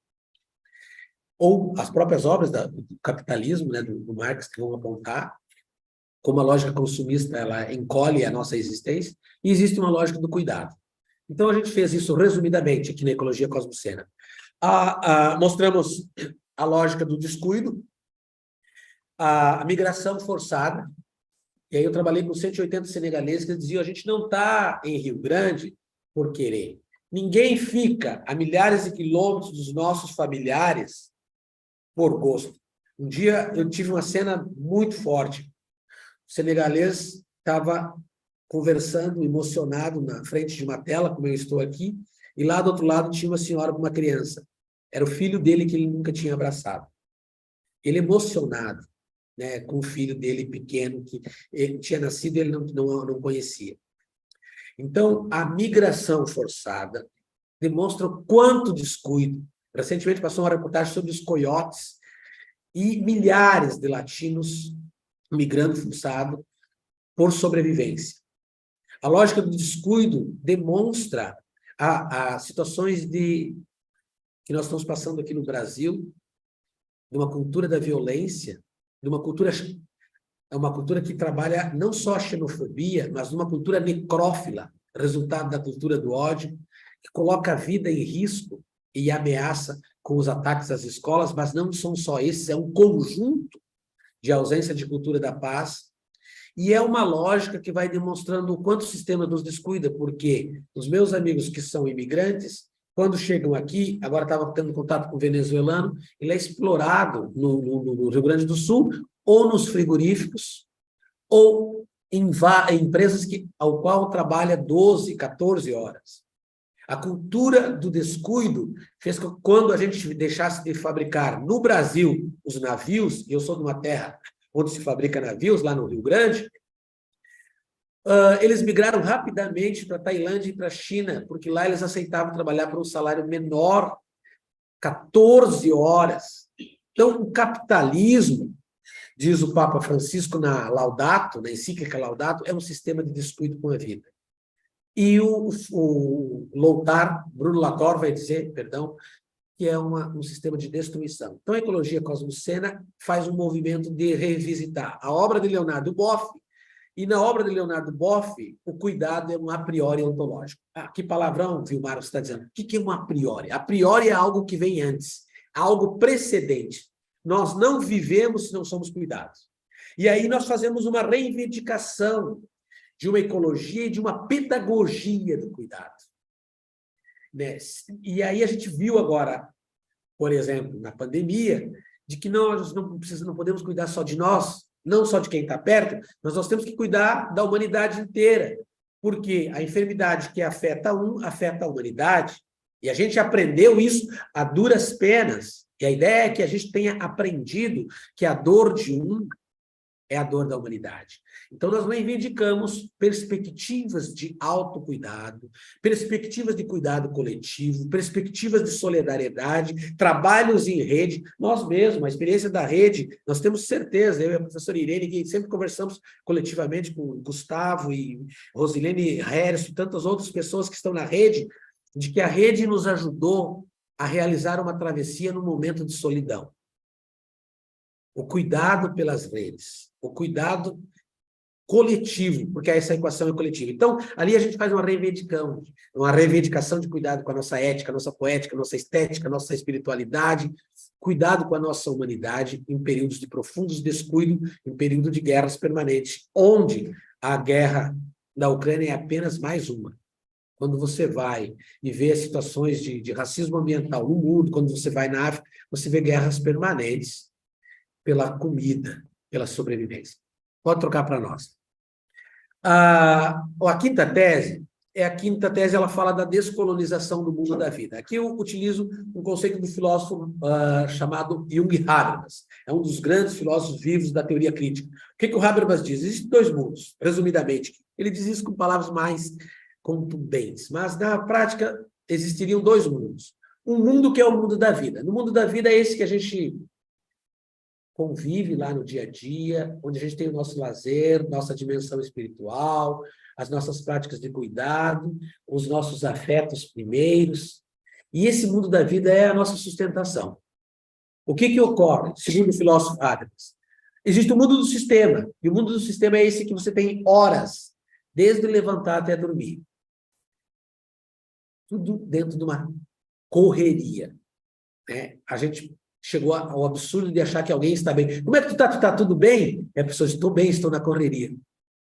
Ou as próprias obras do capitalismo, né, do Marx, que vão apontar como a lógica consumista ela encolhe a nossa existência, e existe uma lógica do cuidado. Então, a gente fez isso resumidamente aqui na Ecologia Cosmocena. Mostramos a lógica do descuido, a migração forçada, e aí eu trabalhei com 180 senegaleses que diziam, a gente não está em Rio Grande por querer. Ninguém fica a milhares de quilômetros dos nossos familiares por gosto. Um dia eu tive uma cena muito forte. O senegalês estava conversando, emocionado, na frente de uma tela, como eu estou aqui, e lá do outro lado tinha uma senhora com uma criança. Era o filho dele que ele nunca tinha abraçado. Ele emocionado, né, com o filho dele pequeno, que ele tinha nascido e ele não conhecia. Então, a migração forçada demonstra o quanto descuido. Recentemente passou uma reportagem sobre os coiotes e milhares de latinos migrando forçado por sobrevivência. A lógica do descuido demonstra as situações que nós estamos passando aqui no Brasil, de uma cultura da violência, de uma cultura que trabalha não só a xenofobia, mas uma cultura necrófila, resultado da cultura do ódio, que coloca a vida em risco e ameaça com os ataques às escolas, mas não são só esses, é um conjunto de ausência de cultura da paz, e é uma lógica que vai demonstrando o quanto o sistema nos descuida, porque os meus amigos que são imigrantes, quando chegam aqui, agora estava tendo contato com o venezuelano, ele é explorado no Rio Grande do Sul, ou nos frigoríficos, ou em empresas ao qual trabalha 12, 14 horas. A cultura do descuido fez com que, quando a gente deixasse de fabricar no Brasil os navios, e eu sou de uma terra onde se fabrica navios, lá no Rio Grande, eles migraram rapidamente para a Tailândia e para a China, porque lá eles aceitavam trabalhar por um salário menor, 14 horas. Então, o capitalismo, diz o Papa Francisco na Laudato, na encíclica Laudato, é um sistema de descuido com a vida. E o Lothar, Bruno Latour vai dizer, perdão, que é um sistema de destruição. Então, a Ecologia Cosmocena faz um movimento de revisitar a obra de Leonardo Boff, e na obra de Leonardo Boff, o cuidado é um a priori ontológico. Que palavrão, Vilmar, você está dizendo? O que é um a priori? A priori é algo que vem antes, algo precedente. Nós não vivemos se não somos cuidados. E aí nós fazemos uma reivindicação de uma ecologia e de uma pedagogia do cuidado. Né? E aí a gente viu agora, por exemplo, na pandemia, de que nós não podemos cuidar só de nós, não só de quem está perto, mas nós temos que cuidar da humanidade inteira, porque a enfermidade que afeta afeta a humanidade, e a gente aprendeu isso a duras penas, e a ideia é que a gente tenha aprendido que a dor de um é a dor da humanidade. Então, nós reivindicamos perspectivas de autocuidado, perspectivas de cuidado coletivo, perspectivas de solidariedade, trabalhos em rede. Nós mesmos, a experiência da rede, nós temos certeza, eu e a professora Irene, que sempre conversamos coletivamente com o Gustavo e Rosilene Harris e tantas outras pessoas que estão na rede, de que a rede nos ajudou a realizar uma travessia no momento de solidão. O cuidado pelas redes, o cuidado coletivo, porque essa equação é coletiva. Então, ali a gente faz uma reivindicação de cuidado com a nossa ética, nossa poética, nossa estética, nossa espiritualidade, cuidado com a nossa humanidade em períodos de profundos descuidos, em período de guerras permanentes, onde a guerra da Ucrânia é apenas mais uma. Quando você vai e vê as situações de racismo ambiental no mundo, quando você vai na África, você vê guerras permanentes pela comida, pela sobrevivência. Pode trocar para nós. A quinta tese, ela fala da descolonização do mundo da vida. Aqui eu utilizo um conceito do filósofo chamado Jung Habermas. É um dos grandes filósofos vivos da teoria crítica. O que o Habermas diz? Existem dois mundos, resumidamente. Ele diz isso com palavras mais contundentes, mas na prática existiriam dois mundos. Um mundo que é o mundo da vida. No mundo da vida é esse que a gente convive lá no dia a dia, onde a gente tem o nosso lazer, nossa dimensão espiritual, as nossas práticas de cuidado, os nossos afetos primeiros. E esse mundo da vida é a nossa sustentação. O que ocorre, segundo o filósofo Habermas? Existe o mundo do sistema, e o mundo do sistema é esse que você tem horas, desde levantar até dormir. Tudo dentro de uma correria, né? A gente chegou ao absurdo de achar que alguém está bem. Como é que tu tá? Tu tá tudo bem? E a pessoa, estou bem, estou na correria.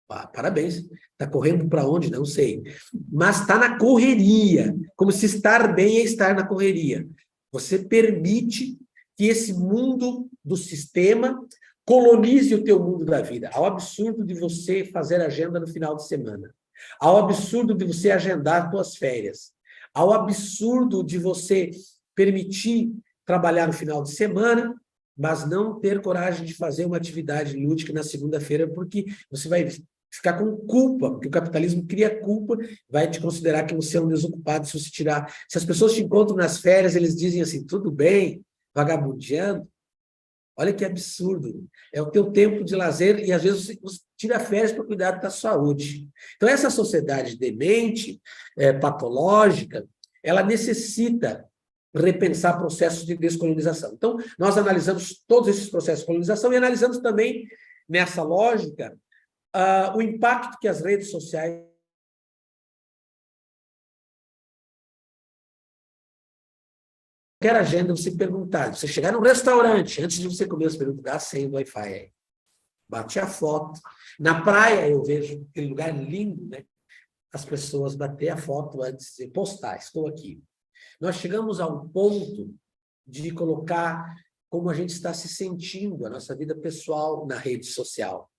Parabéns. Está correndo para onde? Não sei. Mas está na correria. Como se estar bem é estar na correria. Você permite que esse mundo do sistema colonize o teu mundo da vida. Ao absurdo de você fazer agenda no final de semana. Ao absurdo de você agendar suas férias. Ao absurdo de você permitir trabalhar no final de semana, mas não ter coragem de fazer uma atividade lúdica na segunda-feira, porque você vai ficar com culpa, porque o capitalismo cria culpa, vai te considerar que você é um desocupado se você tirar. Se as pessoas te encontram nas férias, eles dizem assim, tudo bem, vagabundeando. Olha que absurdo. É o teu tempo de lazer e, às vezes, você tira férias para cuidar da saúde. Então, essa sociedade demente, patológica, ela necessita repensar processos de descolonização. Então, nós analisamos todos esses processos de colonização e analisamos também, nessa lógica, o impacto que as redes sociais... Qualquer agenda, você perguntar, você chegar num restaurante, antes de você comer, você pergunta, dá senha do Wi-Fi aí. Bate a foto. Na praia, eu vejo aquele lugar lindo, né? As pessoas bater a foto antes de postar, estou aqui. Nós chegamos a um ponto de colocar como a gente está se sentindo, a nossa vida pessoal na rede social.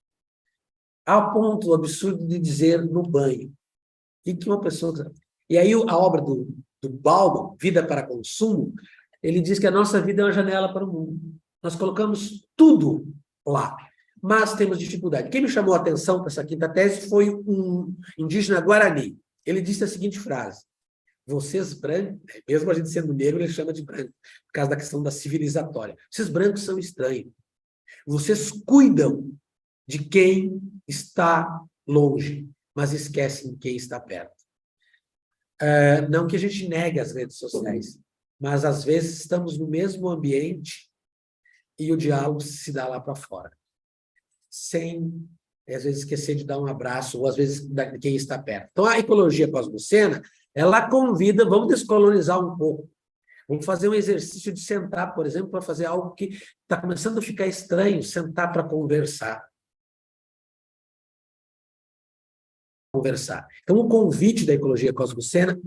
Há ponto absurdo de dizer no banho. O que uma pessoa... E aí a obra do Bauman, Vida para Consumo, ele diz que a nossa vida é uma janela para o mundo. Nós colocamos tudo lá, mas temos dificuldade. Quem me chamou a atenção para essa quinta tese foi um indígena Guarani. Ele disse a seguinte frase: vocês brancos, mesmo a gente sendo negro, ele chama de branco, por causa da questão da civilizatória. Vocês brancos são estranhos. Vocês cuidam de quem está longe, mas esquecem de quem está perto. Não que a gente negue as redes sociais, mas às vezes estamos no mesmo ambiente e o diálogo se dá lá para fora. Sem, às vezes, esquecer de dar um abraço, ou às vezes de quem está perto. Então, a ecologia cosmocena, ela convida, vamos descolonizar um pouco. Vamos fazer um exercício de sentar, por exemplo, para fazer algo que está começando a ficar estranho, sentar para conversar. Então, o convite da ecologia cosmocena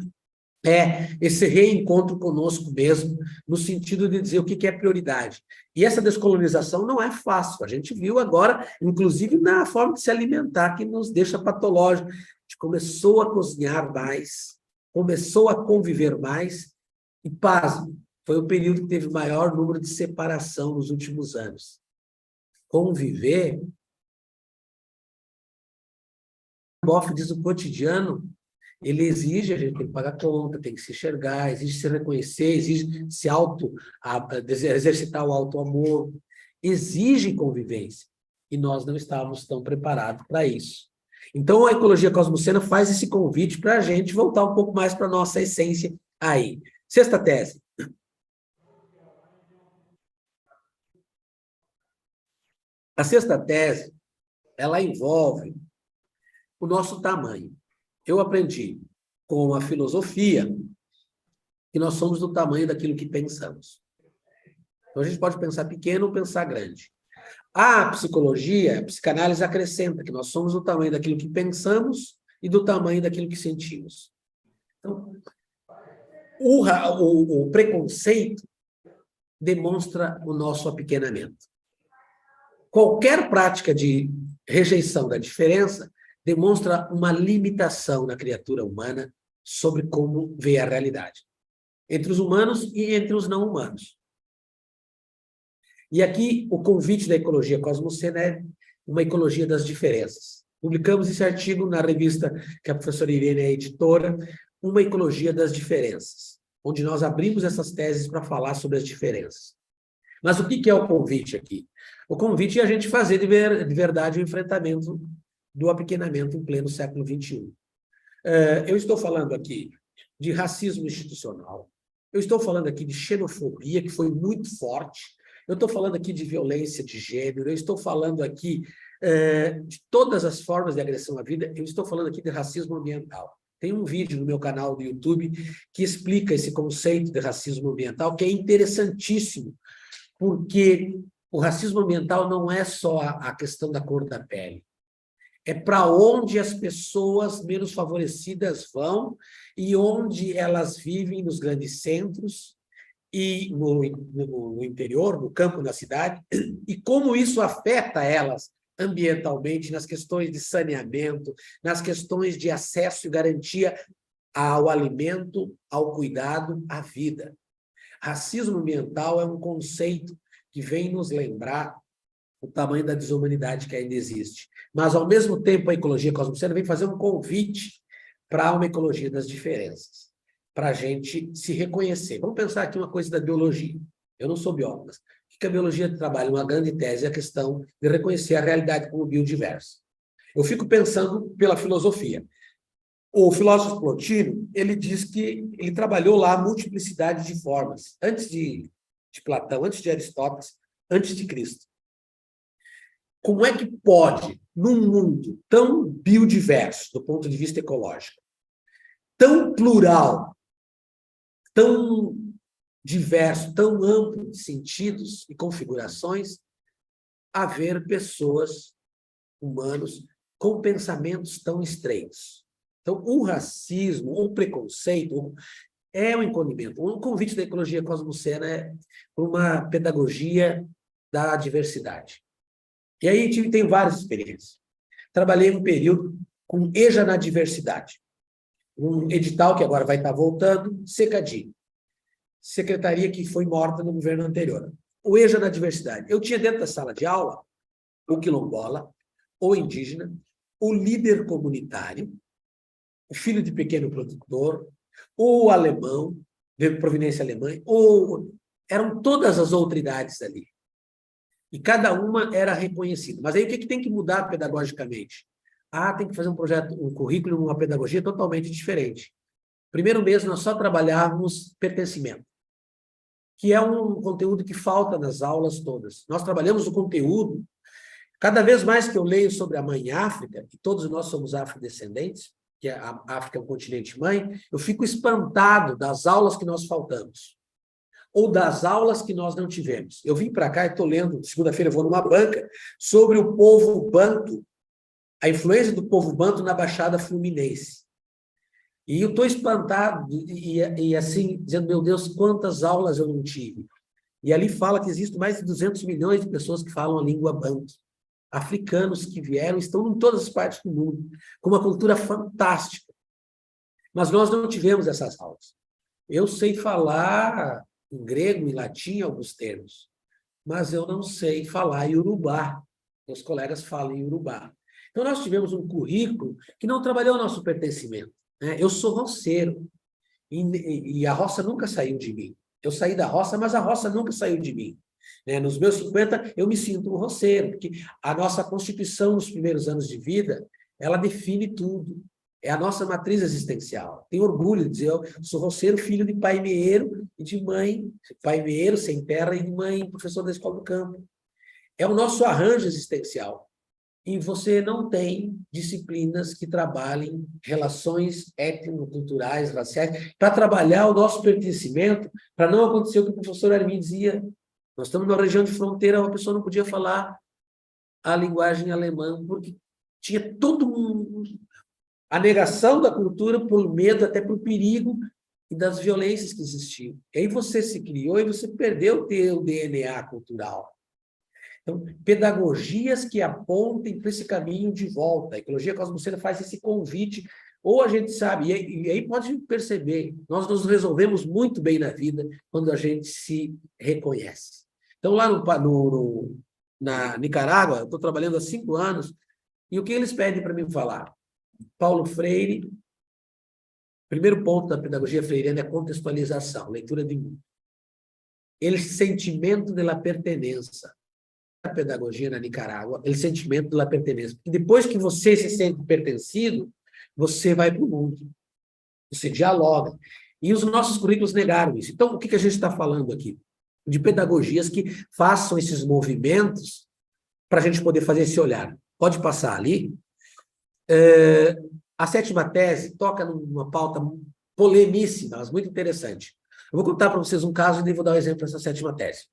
é esse reencontro conosco mesmo, no sentido de dizer o que é prioridade. E essa descolonização não é fácil. A gente viu agora, inclusive, na forma de se alimentar, que nos deixa patológico. A gente começou a cozinhar mais, começou a conviver mais, e, pasme, foi o período que teve o maior número de separação nos últimos anos. Conviver... Boff diz o cotidiano, ele exige, a gente tem que pagar conta, tem que se enxergar, exige se reconhecer, exige se exercitar o auto-amor, exige convivência. E nós não estávamos tão preparados para isso. Então, a ecologia cosmocena faz esse convite para a gente voltar um pouco mais para a nossa essência aí. Sexta tese. A sexta tese, ela envolve o nosso tamanho. Eu aprendi com a filosofia que nós somos do tamanho daquilo que pensamos. Então, a gente pode pensar pequeno ou pensar grande. A psicologia, a psicanálise acrescenta que nós somos do tamanho daquilo que pensamos e do tamanho daquilo que sentimos. Então, o preconceito demonstra o nosso apequenamento. Qualquer prática de rejeição da diferença demonstra uma limitação na criatura humana sobre como vê a realidade, entre os humanos e entre os não humanos. E aqui o convite da ecologia cosmocena é uma ecologia das diferenças. Publicamos esse artigo na revista que a professora Irene é editora, Uma Ecologia das Diferenças, onde nós abrimos essas teses para falar sobre as diferenças. Mas o que é o convite aqui? O convite é a gente fazer de verdade o enfrentamento do apequenamento em pleno século XXI. Eu estou falando aqui de racismo institucional, eu estou falando aqui de xenofobia, que foi muito forte, eu estou falando aqui de violência de gênero, eu estou falando aqui de todas as formas de agressão à vida, eu estou falando aqui de racismo ambiental. Tem um vídeo no meu canal do YouTube que explica esse conceito de racismo ambiental, que é interessantíssimo, porque o racismo ambiental não é só a questão da cor da pele. É para onde as pessoas menos favorecidas vão e onde elas vivem nos grandes centros e no interior, no campo, na cidade, e como isso afeta elas ambientalmente nas questões de saneamento, nas questões de acesso e garantia ao alimento, ao cuidado, à vida. Racismo ambiental é um conceito que vem nos lembrar o tamanho da desumanidade que ainda existe. Mas, ao mesmo tempo, a ecologia cosmocena vem fazer um convite para uma ecologia das diferenças, para a gente se reconhecer. Vamos pensar aqui uma coisa da biologia. Eu não sou biólogo, mas o que a biologia trabalha? Uma grande tese é a questão de reconhecer a realidade como biodiversa. Eu fico pensando pela filosofia. O filósofo Plotino, ele diz que ele trabalhou lá a multiplicidade de formas, antes de Platão, antes de Aristóteles, antes de Cristo. Como é que pode, num mundo tão biodiverso, do ponto de vista ecológico, tão plural, tão diverso, tão amplo de sentidos e configurações, haver pessoas, humanos, com pensamentos tão estreitos? Então, o racismo, o preconceito, é um encolhimento. O convite da ecologia cosmocena é uma pedagogia da diversidade. E aí tem várias experiências. Trabalhei um período com EJA na diversidade. Um edital que agora vai estar voltando, SECADI, secretaria que foi morta no governo anterior. O EJA na diversidade. Eu tinha dentro da sala de aula o quilombola, o indígena, o líder comunitário, o filho de pequeno produtor, o alemão, de proveniência alemã, eram todas as outridades ali. E cada uma era reconhecida. Mas aí o que tem que mudar pedagogicamente? Tem que fazer um projeto, um currículo, uma pedagogia totalmente diferente. Primeiro mês, nós só trabalhávamos pertencimento, que é um conteúdo que falta nas aulas todas. Nós trabalhamos o conteúdo. Cada vez mais que eu leio sobre a mãe África, e todos nós somos afrodescendentes, que a África é um continente mãe, eu fico espantado das aulas que nós faltamos, ou das aulas que nós não tivemos. Eu vim para cá e estou lendo, segunda-feira eu vou numa banca, sobre o povo banto, a influência do povo banto na Baixada Fluminense. E eu estou espantado, e assim, dizendo, meu Deus, quantas aulas eu não tive. E ali fala que existem mais de 200 milhões de pessoas que falam a língua banto. Africanos que vieram, estão em todas as partes do mundo, com uma cultura fantástica. Mas nós não tivemos essas aulas. Eu sei falar em grego e latim alguns termos, mas eu não sei falar iorubá. Meus colegas falam iorubá. Então, nós tivemos um currículo que não trabalhou o nosso pertencimento. Eu sou roceiro, e a roça nunca saiu de mim. Eu saí da roça, mas a roça nunca saiu de mim. Nos meus 50, eu me sinto um roceiro, porque a nossa Constituição, nos primeiros anos de vida, ela define tudo. É a nossa matriz existencial. Tenho orgulho de dizer, eu sou roceiro, filho de pai meeiro e de mãe, pai meeiro, sem terra, e de mãe, professor da escola do campo. É o nosso arranjo existencial. E você não tem disciplinas que trabalhem relações étnico-culturais, raciais, para trabalhar o nosso pertencimento, para não acontecer o que o professor Armin dizia. Nós estamos numa região de fronteira, uma pessoa não podia falar a linguagem alemã, porque tinha a negação da cultura por medo, até por perigo, e das violências que existiam. E aí você se criou e você perdeu o teu DNA cultural. Então, pedagogias que apontem para esse caminho de volta. A ecologia cosmocêntrica faz esse convite, ou a gente sabe, e aí pode perceber, nós nos resolvemos muito bem na vida quando a gente se reconhece. Então, lá na Nicarágua, eu estou trabalhando há 5 anos, e o que eles pedem para mim falar? Paulo Freire, primeiro ponto da pedagogia freiriana é a contextualização, leitura de mundo. El sentimento de la pertenença. A pedagogia na Nicarágua, o sentimento de la pertenença. E depois que você se sente pertencido, você vai para o mundo. Você dialoga. E os nossos currículos negaram isso. Então, o que a gente está falando aqui? De pedagogias que façam esses movimentos para a gente poder fazer esse olhar. Pode passar ali. A 7ª tese toca numa pauta polemíssima, mas muito interessante. Eu vou contar para vocês um caso e vou dar um exemplo dessa 7ª tese.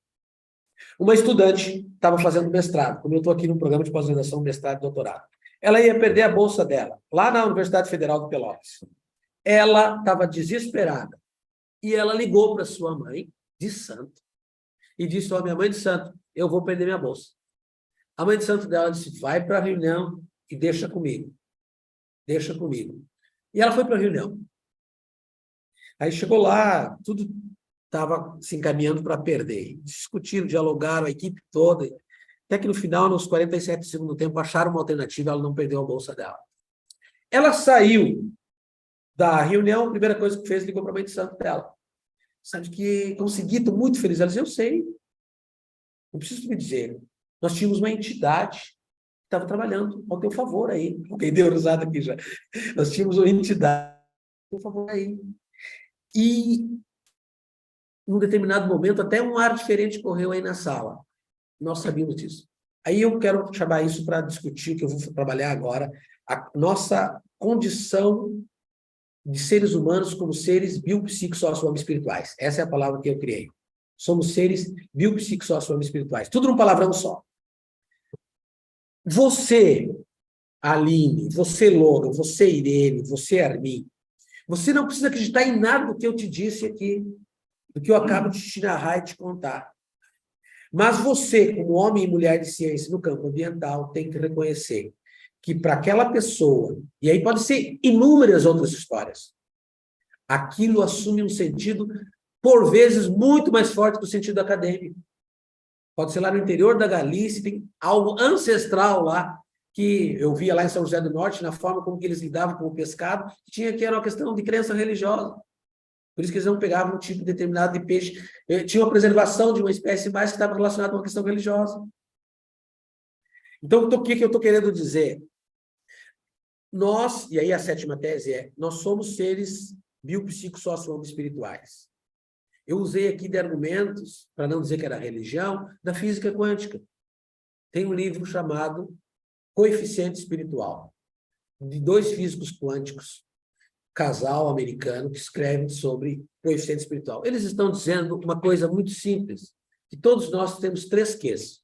Uma estudante estava fazendo mestrado, como eu estou aqui no programa de pós-graduação, mestrado e doutorado. Ela ia perder a bolsa dela, lá na Universidade Federal de Pelotas. Ela estava desesperada. E ela ligou para sua mãe, de santo, e disse: minha mãe de santo, eu vou perder minha bolsa. A mãe de santo dela disse: vai para a reunião e deixa comigo. Deixa comigo. E ela foi para a reunião. Aí chegou lá, tudo estava se encaminhando para perder. Discutiram, dialogaram, a equipe toda. Até que no final, nos 47 do segundo tempo, acharam uma alternativa, ela não perdeu a bolsa dela. Ela saiu da reunião, a primeira coisa que fez, ligou para a mãe de santo dela. Sabe que consegui, estou muito feliz. Ela disse: eu sei. Não preciso me dizer. Nós tínhamos uma entidade que estava trabalhando ao teu favor aí. Alguém deu risada aqui já. Nós tínhamos uma entidade ao teu favor aí. E, num determinado momento, até um ar diferente correu aí na sala. Nós sabíamos disso. Aí eu quero chamar isso para discutir, que eu vou trabalhar agora, a nossa condição de seres humanos como seres biopsico-socioespirituais. Essa é a palavra que eu criei. Somos seres biopsico-socioespirituais. Tudo num palavrão só. Você, Aline, você, Logan, você, Irene, você, Armin, você não precisa acreditar em nada do que eu te disse aqui, do que eu acabo de te narrar e te contar. Mas você, como homem e mulher de ciência no campo ambiental, tem que reconhecer que para aquela pessoa, e aí pode ser inúmeras outras histórias, aquilo assume um sentido, por vezes, muito mais forte que o sentido acadêmico. Pode ser lá no interior da Galícia, tem algo ancestral lá, que eu via lá em São José do Norte, na forma como que eles lidavam com o pescado, que era uma questão de crença religiosa. Por isso que eles não pegavam um tipo determinado de peixe. Tinha uma preservação de uma espécie mais que estava relacionada a uma questão religiosa. Então, o que eu estou querendo dizer? Nós, e aí a 7ª tese é, nós somos seres biopsico-socioespirituais. Eu usei aqui de argumentos, para não dizer que era religião, da física quântica. Tem um livro chamado Coeficiente Espiritual, de 2 físicos quânticos, casal americano, que escreve sobre coeficiente espiritual. Eles estão dizendo uma coisa muito simples, que todos nós temos 3 Qs.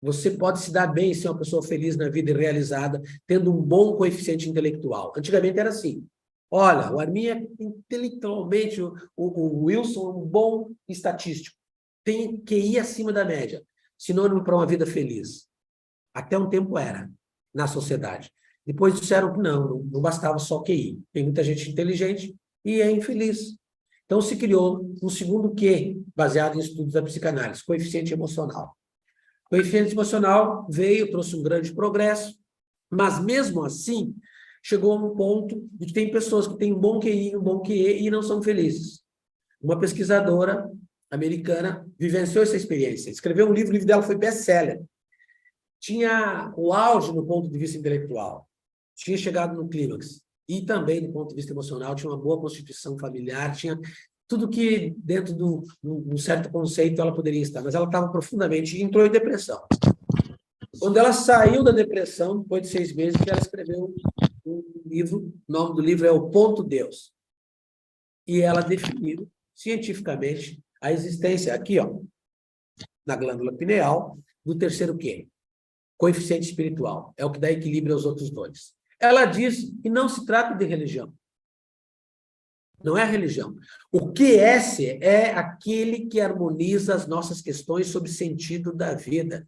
Você pode se dar bem e ser uma pessoa feliz na vida e realizada, tendo um bom coeficiente intelectual. Antigamente era assim. Olha, o Armin é intelectualmente, o Wilson é um bom estatístico. Tem QI acima da média. Sinônimo para uma vida feliz. Até um tempo era, na sociedade. Depois disseram que não bastava só QI. Tem muita gente inteligente e é infeliz. Então se criou um segundo Q, baseado em estudos da psicanálise, coeficiente emocional. O coeficiente emocional veio, trouxe um grande progresso, mas mesmo assim, chegou a um ponto de que tem pessoas que têm um bom QI, um bom QE e não são felizes. Uma pesquisadora americana vivenciou essa experiência, escreveu um livro, o livro dela foi best-seller. Tinha o auge no ponto de vista intelectual, tinha chegado no clímax, e também do ponto de vista emocional, tinha uma boa constituição familiar, tinha tudo que dentro de um certo conceito ela poderia estar, mas ela estava profundamente, entrou em depressão. Quando ela saiu da depressão, depois de 6 meses, ela escreveu um livro, o nome do livro é O Ponto Deus. E ela definiu, cientificamente, a existência, aqui, ó, na glândula pineal, do terceiro quê? Coeficiente espiritual. É o que dá equilíbrio aos outros dois. Ela diz que não se trata de religião. Não é a religião. O QS é aquele que harmoniza as nossas questões sobre o sentido da vida,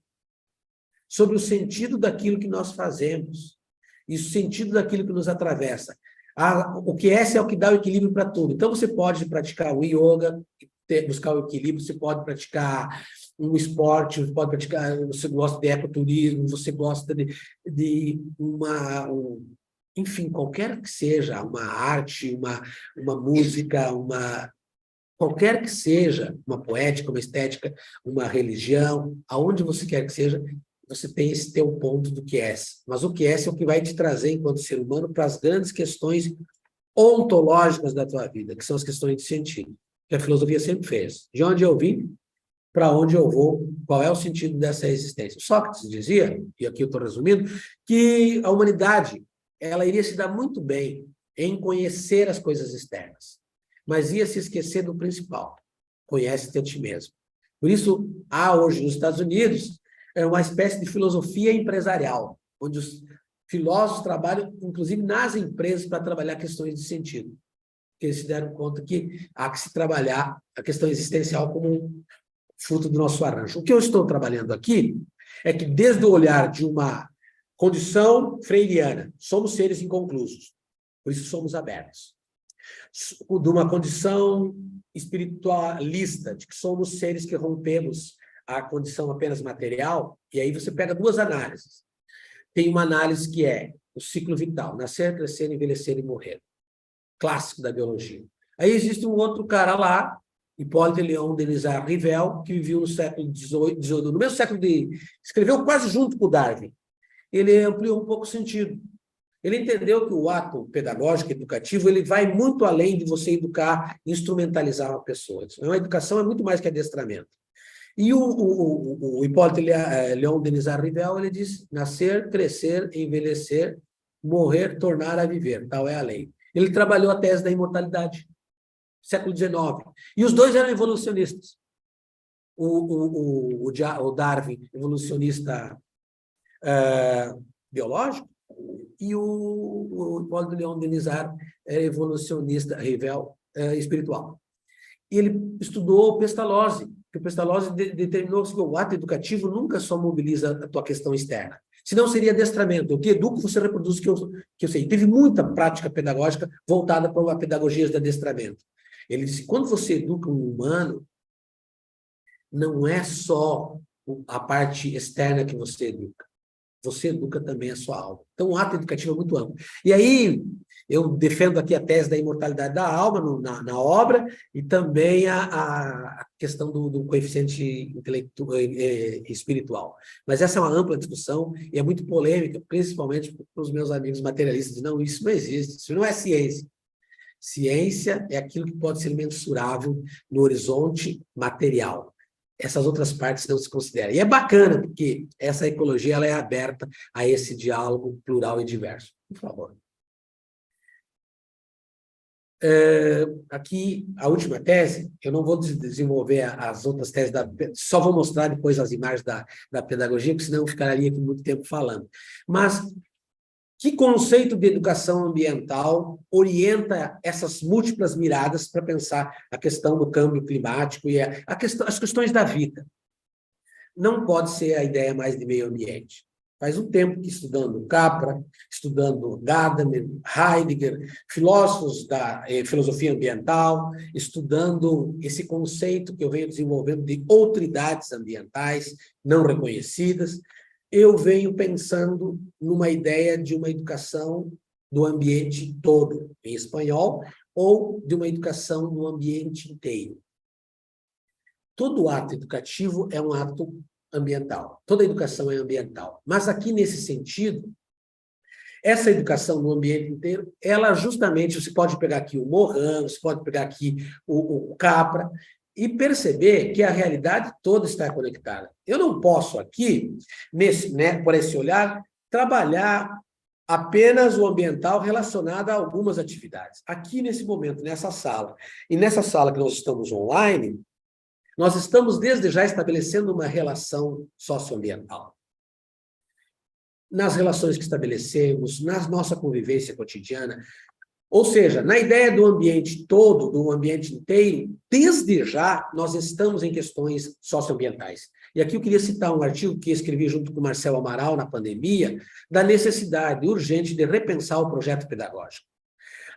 sobre o sentido daquilo que nós fazemos, e o sentido daquilo que nos atravessa. O QS é o que dá o equilíbrio para tudo. Então, você pode praticar o yoga, buscar o equilíbrio, você pode praticar um esporte, você pode praticar, você gosta de ecoturismo, você gosta de enfim, qualquer que seja, uma arte, uma música, qualquer que seja, uma poética, uma estética, uma religião, aonde você quer que seja, você tem esse teu ponto do QS. Mas o QS é o que vai te trazer, enquanto ser humano, para as grandes questões ontológicas da tua vida, que são as questões de sentido, que a filosofia sempre fez. De onde eu vim, para onde eu vou, qual é o sentido dessa existência. Sócrates dizia, e aqui eu estou resumindo, que a humanidade ela iria se dar muito bem em conhecer as coisas externas, mas ia se esquecer do principal: conhece-te a ti mesmo. Por isso, há hoje nos Estados Unidos uma espécie de filosofia empresarial, onde os filósofos trabalham, inclusive, nas empresas para trabalhar questões de sentido. Porque eles se deram conta que há que se trabalhar a questão existencial como um fruto do nosso arranjo. O que eu estou trabalhando aqui é que, desde o olhar de uma condição freiriana, somos seres inconclusos, por isso somos abertos. De uma condição espiritualista, de que somos seres que rompemos a condição apenas material, e aí você pega duas análises. Tem uma análise que é o ciclo vital, nascer, crescer, envelhecer e morrer, clássico da biologia. Aí existe um outro cara lá, Hippolyte Léon Denis Rivel, que viveu no século XVIII, no mesmo século escreveu quase junto com o Darwin. Ele ampliou um pouco o sentido. Ele entendeu que o ato pedagógico, educativo, ele vai muito além de você educar, instrumentalizar uma pessoa. A educação é muito mais que adestramento. E o Hippolyte Léon Denis Rivel, ele diz: nascer, crescer, envelhecer, morrer, tornar a viver. Tal é a lei. Ele trabalhou a tese da imortalidade, século XIX. E os dois eram evolucionistas. O Darwin, evolucionista biológico, e o Hippolyte Léon Denis evolucionista, Rivel, espiritual. E ele estudou Pestalozzi, que o Pestalozzi determinou que o ato educativo nunca só mobiliza a tua questão externa, senão seria adestramento. Eu te educo, você reproduz o que eu sei. Teve muita prática pedagógica voltada para a pedagogia de adestramento. Ele disse: quando você educa um humano, não é só a parte externa que você educa também a sua alma. Então, o ato educativo é muito amplo. E aí, eu defendo aqui a tese da imortalidade da alma na obra, e também a questão do coeficiente espiritual. Mas essa é uma ampla discussão, e é muito polêmica, principalmente para os meus amigos materialistas. Não, isso não existe, isso não é ciência. Ciência é aquilo que pode ser mensurável no horizonte material. Essas outras partes não se consideram. E é bacana, porque essa ecologia ela é aberta a esse diálogo plural e diverso. Por favor. Aqui, a última tese, eu não vou desenvolver as outras teses, só vou mostrar depois as imagens da pedagogia, porque senão eu ficaria aqui muito tempo falando. Mas que conceito de educação ambiental orienta essas múltiplas miradas para pensar a questão do câmbio climático e as questões da vida? Não pode ser a ideia mais de meio ambiente. Faz um tempo que, estudando Capra, estudando Gadamer, Heidegger, filósofos da filosofia ambiental, estudando esse conceito que eu venho desenvolvendo de outridades ambientais não reconhecidas, eu venho pensando numa ideia de uma educação do ambiente todo, em espanhol, ou de uma educação no ambiente inteiro. Todo ato educativo é um ato ambiental. Toda educação é ambiental. Mas aqui, nesse sentido, essa educação no ambiente inteiro, ela justamente, você pode pegar aqui o Morin, você pode pegar aqui o Capra, e perceber que a realidade toda está conectada. Eu não posso aqui, por esse olhar, trabalhar apenas o ambiental relacionado a algumas atividades. Aqui, nesse momento, nessa sala, e nessa sala que nós estamos online, Nós estamos, desde já, estabelecendo uma relação socioambiental. Nas relações que estabelecemos, na nossa convivência cotidiana, ou seja, na ideia do ambiente todo, do ambiente inteiro, desde já nós estamos em questões socioambientais. E aqui eu queria citar um artigo que escrevi junto com o Marcelo Amaral na pandemia, da necessidade urgente de repensar o projeto pedagógico.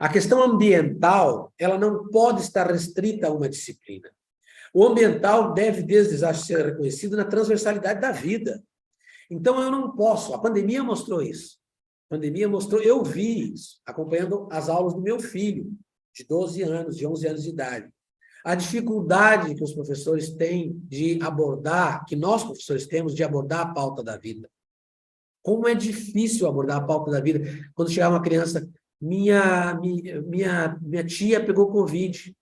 A questão ambiental, ela não pode estar restrita a uma disciplina. O ambiental deve, desde já, ser reconhecido na transversalidade da vida. Então, eu não posso, a pandemia mostrou isso. A pandemia mostrou, eu vi isso, acompanhando as aulas do meu filho, de 12 anos, de 11 anos de idade. A dificuldade que os professores têm de abordar, que nós professores temos de abordar a pauta da vida. Como é difícil abordar a pauta da vida. Quando chegar uma criança, minha tia pegou Covid.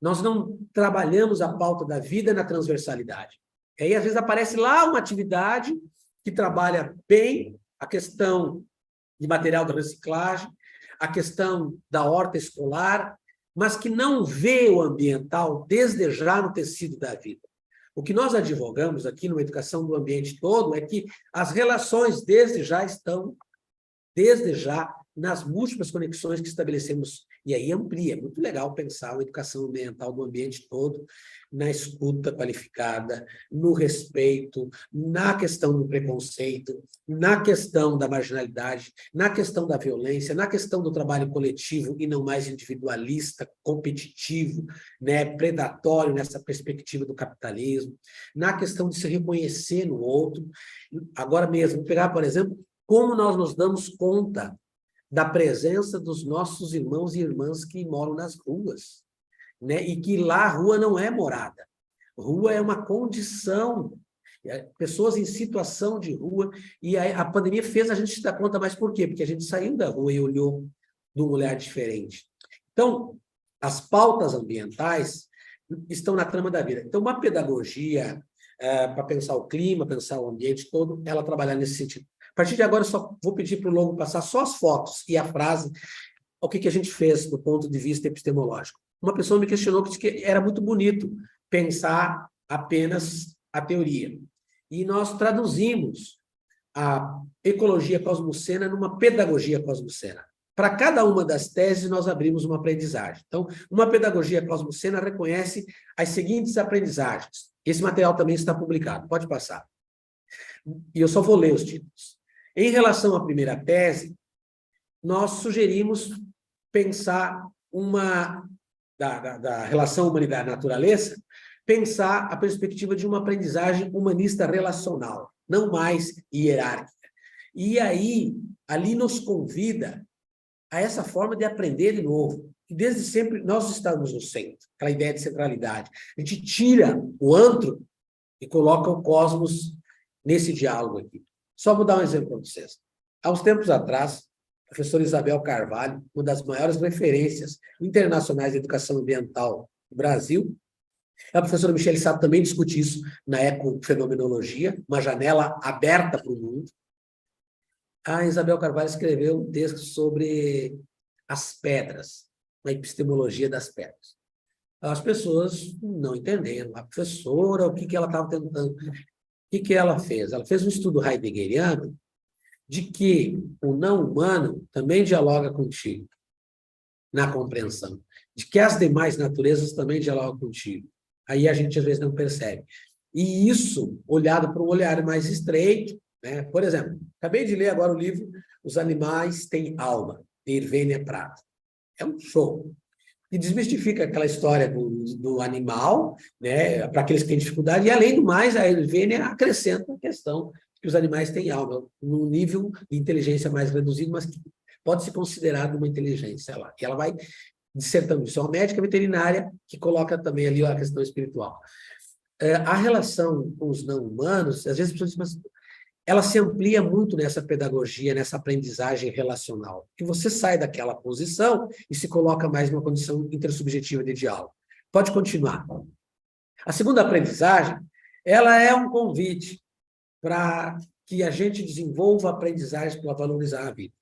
Nós não trabalhamos a pauta da vida na transversalidade. E aí, às vezes, aparece lá uma atividade que trabalha bem a questão de material de reciclagem, a questão da horta escolar, mas que não vê o ambiental desde já no tecido da vida. O que nós advogamos aqui na educação do ambiente todo é que as relações desde já estão, desde já, nas múltiplas conexões que estabelecemos, e aí amplia. É muito legal pensar a educação ambiental do ambiente todo, na escuta qualificada, no respeito, na questão do preconceito, na questão da marginalidade, na questão da violência, na questão do trabalho coletivo e não mais individualista, competitivo, né, predatório nessa perspectiva do capitalismo, na questão de se reconhecer no outro. Agora mesmo, vou pegar, por exemplo, como nós nos damos conta da presença dos nossos irmãos e irmãs que moram nas ruas, né? E que lá a rua não é morada. Rua é uma condição, pessoas em situação de rua, e a pandemia fez a gente se dar conta, mas por quê? Porque a gente saiu da rua e olhou de um olhar diferente. Então, as pautas ambientais estão na trama da vida. Então, uma pedagogia para pensar o clima, pensar o ambiente todo, ela trabalhar nesse sentido. A partir de agora, eu só vou pedir para o Longo passar só as fotos e a frase, o que a gente fez do ponto de vista epistemológico. Uma pessoa me questionou que disse que era muito bonito pensar apenas a teoria. E nós traduzimos a ecologia cosmocena numa pedagogia cosmocena. Para cada uma das teses, nós abrimos uma aprendizagem. Então, uma pedagogia cosmocena reconhece as seguintes aprendizagens. Esse material também está publicado, pode passar. E eu só vou ler os títulos. Em relação à primeira tese, nós sugerimos pensar da relação humanidade-natureza, pensar a perspectiva de uma aprendizagem humanista relacional, não mais hierárquica. E aí, ali nos convida a essa forma de aprender de novo. E desde sempre nós estamos no centro, aquela ideia de centralidade. A gente tira o antro e coloca o cosmos nesse diálogo aqui. Só vou dar um exemplo para vocês. Há uns tempos atrás, a professora Isabel Carvalho, uma das maiores referências internacionais de educação ambiental do Brasil, a professora Michele Sato também discute isso na ecofenomenologia, uma janela aberta para o mundo. A Isabel Carvalho escreveu um texto sobre as pedras, a epistemologia das pedras. As pessoas não entenderam. A professora, o que ela estava tentando... O que ela fez? Ela fez um estudo heideggeriano de que o não humano também dialoga contigo na compreensão, de que as demais naturezas também dialogam contigo. Aí a gente, às vezes, não percebe. E isso, olhado por um olhar mais estreito, né? Por exemplo, acabei de ler agora o livro Os Animais Têm Alma, de Irvênia Prata. É um show. E desmistifica aquela história do animal, né, para aqueles que têm dificuldade, e, além do mais, a Irvênia acrescenta a questão que os animais têm alma, num nível de inteligência mais reduzido, mas que pode ser considerado uma inteligência lá. E ela vai dissertando isso. É uma médica veterinária que coloca também ali a questão espiritual. A relação com os não-humanos, às vezes as pessoas dizem, mas ela se amplia muito nessa pedagogia, nessa aprendizagem relacional, que você sai daquela posição e se coloca mais numa condição intersubjetiva de diálogo. Pode continuar. A segunda aprendizagem, ela é um convite para que a gente desenvolva aprendizagens para valorizar a vida.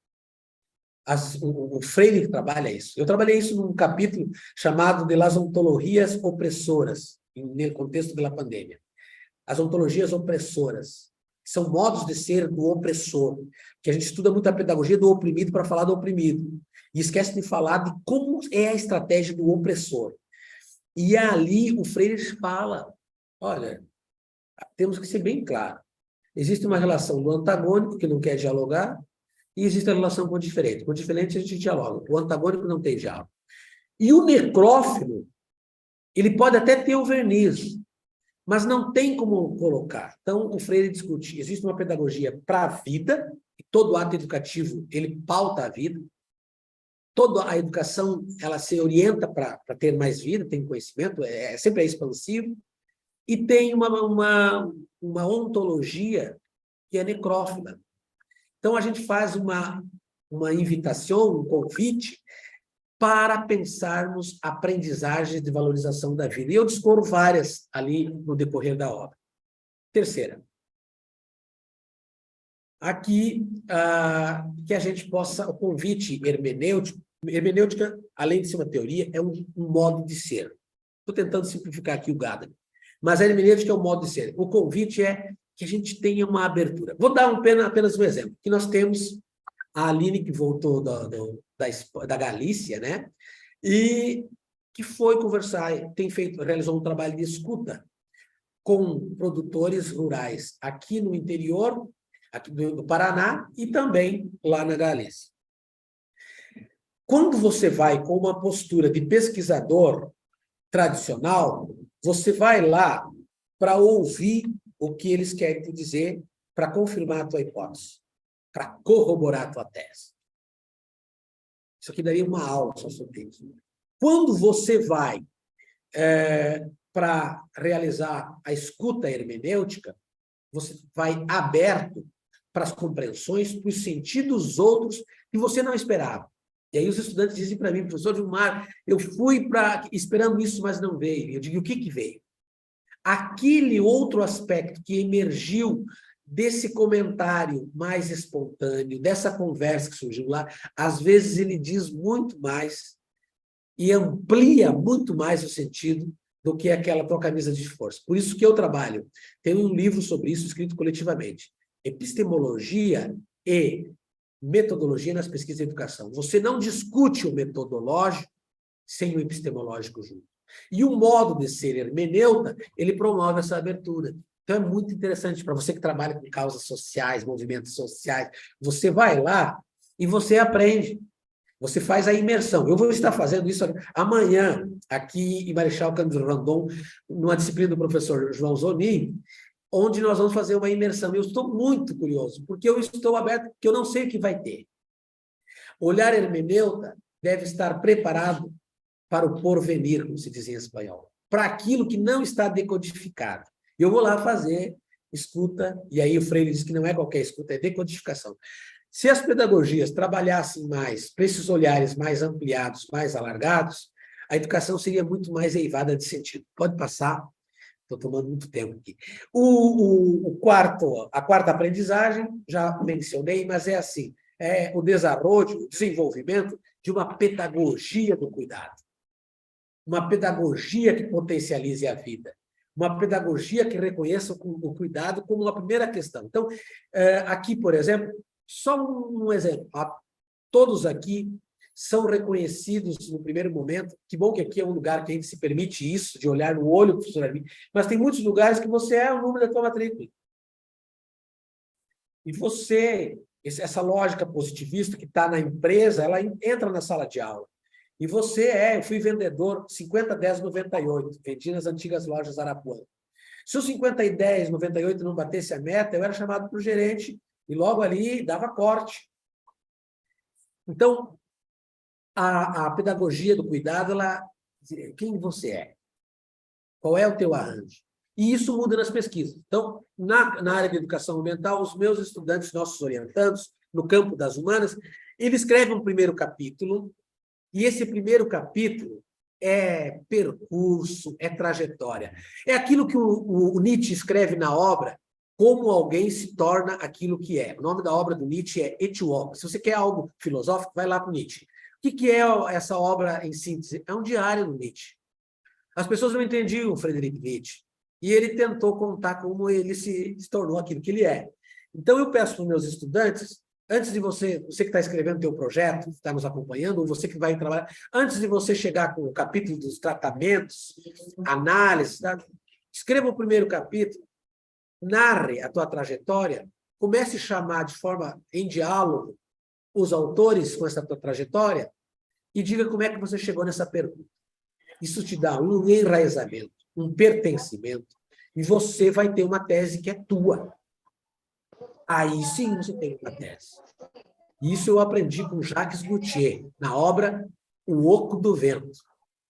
O Freire trabalha isso. Eu trabalhei isso num capítulo chamado de Las Ontologias Opressoras, no contexto da pandemia. As ontologias opressoras são modos de ser do opressor, que a gente estuda muito a pedagogia do oprimido para falar do oprimido, e esquece de falar de como é a estratégia do opressor. E ali o Freire fala, olha, temos que ser bem claro, existe uma relação do antagônico, que não quer dialogar, e existe a relação com o diferente. Com o diferente a gente dialoga, o antagônico não tem diálogo. E o necrófilo, ele pode até ter o verniz, mas não tem como colocar. Então, o Freire discute, existe uma pedagogia para a vida, e todo ato educativo, ele pauta a vida, toda a educação, ela se orienta para ter mais vida, tem conhecimento, sempre expansivo, e tem uma ontologia que é necrófila. Então, a gente faz uma invitação, um convite, para pensarmos aprendizagens de valorização da vida. E eu discorro várias ali no decorrer da obra. Terceira. Aqui, que a gente possa, o convite hermenêutico, hermenêutica, além de ser uma teoria, é um modo de ser. Estou tentando simplificar aqui o Gadamer, mas a hermenêutica é um modo de ser. O convite é que a gente tenha uma abertura. Vou dar apenas um exemplo, que nós temos a Aline, que voltou da Galícia, né? E que foi conversar, realizou um trabalho de escuta com produtores rurais aqui no interior, aqui do Paraná, e também lá na Galícia. Quando você vai com uma postura de pesquisador tradicional, você vai lá para ouvir o que eles querem te dizer para confirmar a tua hipótese, para corroborar a tua tese. Isso aqui daria uma aula só sobre isso. Quando você vai para realizar a escuta hermenêutica, você vai aberto para as compreensões, para os sentidos outros que você não esperava. E aí os estudantes dizem para mim, professor Vilmar, eu fui esperando isso, mas não veio. Eu digo, o que veio? Aquele outro aspecto que emergiu desse comentário mais espontâneo, dessa conversa que surgiu lá, às vezes ele diz muito mais e amplia muito mais o sentido do que aquela tua camisa de força. Por isso que eu trabalho. Tem um livro sobre isso escrito coletivamente. Epistemologia e metodologia nas pesquisas de educação. Você não discute o metodológico sem o epistemológico junto. E o modo de ser hermeneuta, ele promove essa abertura. Então, é muito interessante para você que trabalha com causas sociais, movimentos sociais. Você vai lá e você aprende. Você faz a imersão. Eu vou estar fazendo isso amanhã, aqui em Marechal Cândido Rondon, numa disciplina do professor João Zonin, onde nós vamos fazer uma imersão. Eu estou muito curioso, porque eu estou aberto, porque eu não sei o que vai ter. O olhar hermeneuta deve estar preparado para o porvenir, como se diz em espanhol, para aquilo que não está decodificado. Eu vou lá fazer escuta, e aí o Freire diz que não é qualquer escuta, é decodificação. Se as pedagogias trabalhassem mais para esses olhares mais ampliados, mais alargados, a educação seria muito mais eivada de sentido. Pode passar, estou tomando muito tempo aqui. A quarta aprendizagem, já mencionei, mas é assim, é o desarrollo, o desenvolvimento de uma pedagogia do cuidado. Uma pedagogia que potencialize a vida. Uma pedagogia que reconheça o cuidado como uma primeira questão. Então, aqui, por exemplo, só um exemplo. Todos aqui são reconhecidos no primeiro momento. Que bom que aqui é um lugar que a gente se permite isso, de olhar no olho do professor Armin, mas tem muitos lugares que você é o número da tua matrícula. E você, essa lógica positivista que está na empresa, ela entra na sala de aula. E você eu fui vendedor 50-10-98, vendi nas antigas lojas Arapuã. Se o 50-10-98 não batesse a meta, eu era chamado para o gerente e logo ali dava corte. Então, a pedagogia do cuidado, ela quem você é? Qual é o teu arranjo? E isso muda nas pesquisas. Então, na área de educação ambiental, os meus estudantes, nossos orientandos, no campo das humanas, eles escrevem um primeiro capítulo. E esse primeiro capítulo é percurso, é trajetória. É aquilo que o Nietzsche escreve na obra, como alguém se torna aquilo que é. O nome da obra do Nietzsche é Etiópia. Se você quer algo filosófico, vai lá para o Nietzsche. O que é essa obra em síntese? É um diário do Nietzsche. As pessoas não entendiam o Friedrich Nietzsche. E ele tentou contar como ele se tornou aquilo que ele é. Então, eu peço para os meus estudantes, antes de você que está escrevendo o teu projeto, está nos acompanhando, ou você que vai trabalhar, antes de você chegar com o capítulo dos tratamentos, análise, tá? Escreva o primeiro capítulo, narre a tua trajetória, comece a chamar de forma em diálogo os autores com essa tua trajetória e diga como é que você chegou nessa pergunta. Isso te dá um enraizamento, um pertencimento, e você vai ter uma tese que é tua. Aí sim você tem uma tese. Isso eu aprendi com Jacques Gautier, na obra O Oco do Vento.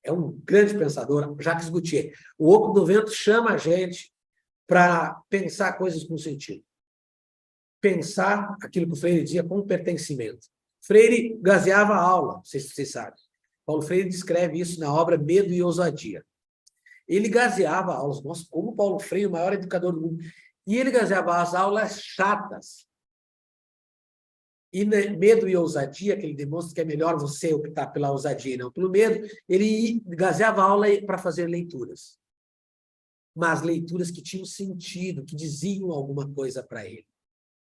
É um grande pensador, Jacques Gautier. O Oco do Vento chama a gente para pensar coisas com sentido. Pensar aquilo que o Freire dizia com pertencimento. Freire gazeava a aula, não sei se vocês sabem. Paulo Freire descreve isso na obra Medo e Ousadia. Ele gazeava aulas, nossa, como Paulo Freire, o maior educador do mundo. E ele gazeava as aulas chatas. E Medo e Ousadia, que ele demonstra que é melhor você optar pela ousadia e não pelo medo, ele gazeava a aula para fazer leituras. Mas leituras que tinham sentido, que diziam alguma coisa para ele.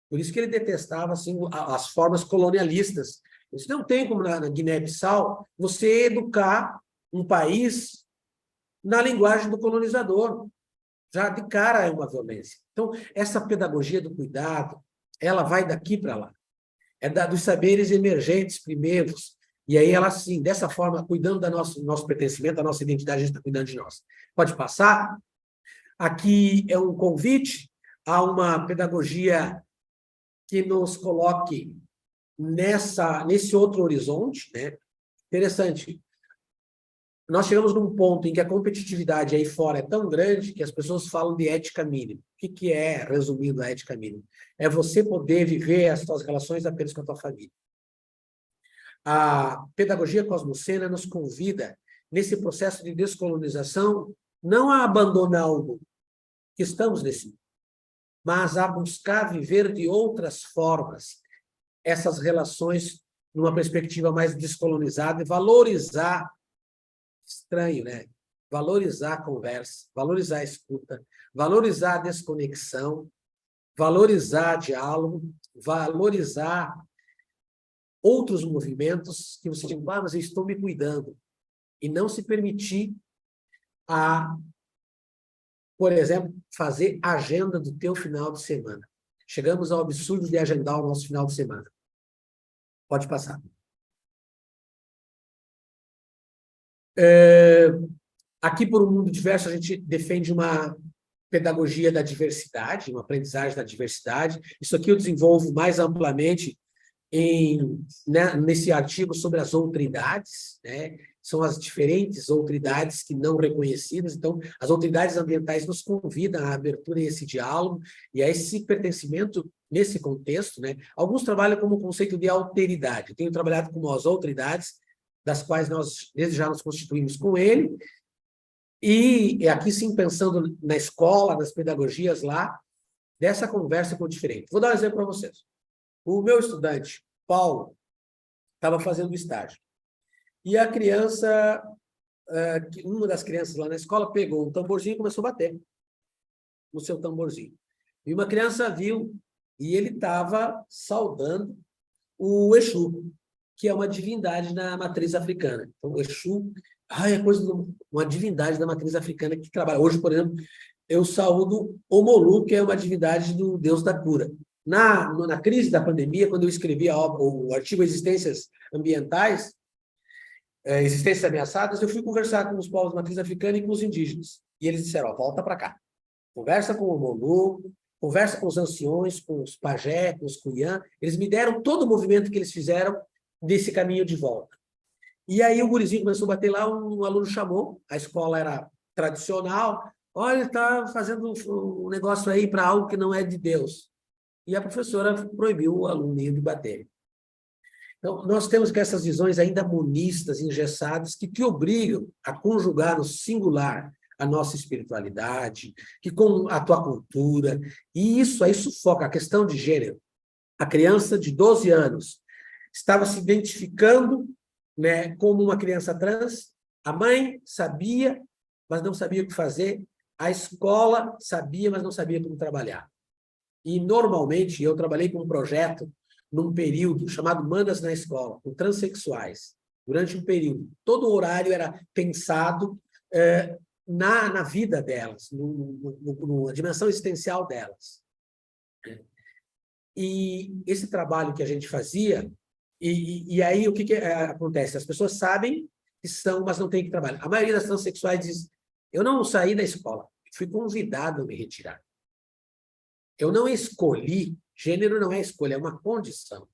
Por isso que ele detestava assim, as formas colonialistas. Isso não tem como na Guiné-Bissau você educar um país na linguagem do colonizador. Já de cara é uma violência. Então, essa pedagogia do cuidado, ela vai daqui para lá. É dos saberes emergentes primeiros. E aí ela, assim, dessa forma, cuidando do nosso pertencimento, da nossa identidade, a gente está cuidando de nós. Pode passar? Aqui é um convite a uma pedagogia que nos coloque nesse outro horizonte, né? Interessante. Nós chegamos num ponto em que a competitividade aí fora é tão grande que as pessoas falam de ética mínima. O que é, resumindo, a ética mínima? É você poder viver as suas relações apenas com a tua família. A pedagogia cosmocena nos convida, nesse processo de descolonização, não a abandonar o mundo, que estamos nesse mundo, mas a buscar viver de outras formas essas relações numa perspectiva mais descolonizada e valorizar, estranho, né? Valorizar a conversa, valorizar a escuta, valorizar a desconexão, valorizar diálogo, valorizar outros movimentos que você diz, mas eu estou me cuidando. E não se permitir por exemplo, fazer agenda do teu final de semana. Chegamos ao absurdo de agendar o nosso final de semana. Pode passar. Aqui, por um mundo diverso, a gente defende uma pedagogia da diversidade, uma aprendizagem da diversidade. Isso aqui eu desenvolvo mais amplamente nesse artigo sobre as outridades, né? São as diferentes outridades que não reconhecidas. Então, as outridades ambientais nos convidam à abertura a esse diálogo e a esse pertencimento nesse contexto, né? Alguns trabalham como o conceito de alteridade. Eu tenho trabalhado com as outridades, das quais nós desde já nos constituímos com ele, e aqui sim pensando na escola, nas pedagogias lá, dessa conversa com o diferente. Vou dar um exemplo para vocês. O meu estudante, Paulo, estava fazendo estágio. E a criança, uma das crianças lá na escola, pegou um tamborzinho e começou a bater no seu tamborzinho. E uma criança viu, e ele estava saudando o Exu, que é uma divindade na matriz africana. Então, o Exu é coisa de uma divindade da matriz africana que trabalha. Hoje, por exemplo, eu saúdo Omolu, que é uma divindade do Deus da cura. Na crise da pandemia, quando eu escrevi o artigo Existências Ambientais, Existências Ameaçadas, eu fui conversar com os povos da matriz africana e com os indígenas. E eles disseram, volta para cá. Conversa com o Omolu, conversa com os anciões, com os pajé, com os cunhã. Eles me deram todo o movimento que eles fizeram desse caminho de volta. E aí o gurizinho começou a bater lá, um aluno chamou, a escola era tradicional, olha, está fazendo um negócio aí para algo que não é de Deus. E a professora proibiu o aluninho de bater. Então, nós temos que essas visões ainda monistas, engessadas, que te obrigam a conjugar no singular a nossa espiritualidade, que com a tua cultura, e isso aí sufoca a questão de gênero. A criança de 12 anos estava se identificando, né, como uma criança trans, a mãe sabia mas não sabia o que fazer. A escola sabia, mas não sabia como trabalhar. E, normalmente, eu trabalhei com um projeto num período chamado Manas na Escola, com transexuais, durante um período. Todo o horário era pensado na vida delas, na dimensão existencial delas. E esse trabalho que a gente fazia, e aí o que acontece? As pessoas sabem que são, mas não têm que trabalhar. A maioria das transexuais diz, eu não saí da escola, fui convidado a me retirar. Eu não escolhi, gênero não é escolha, é uma condição.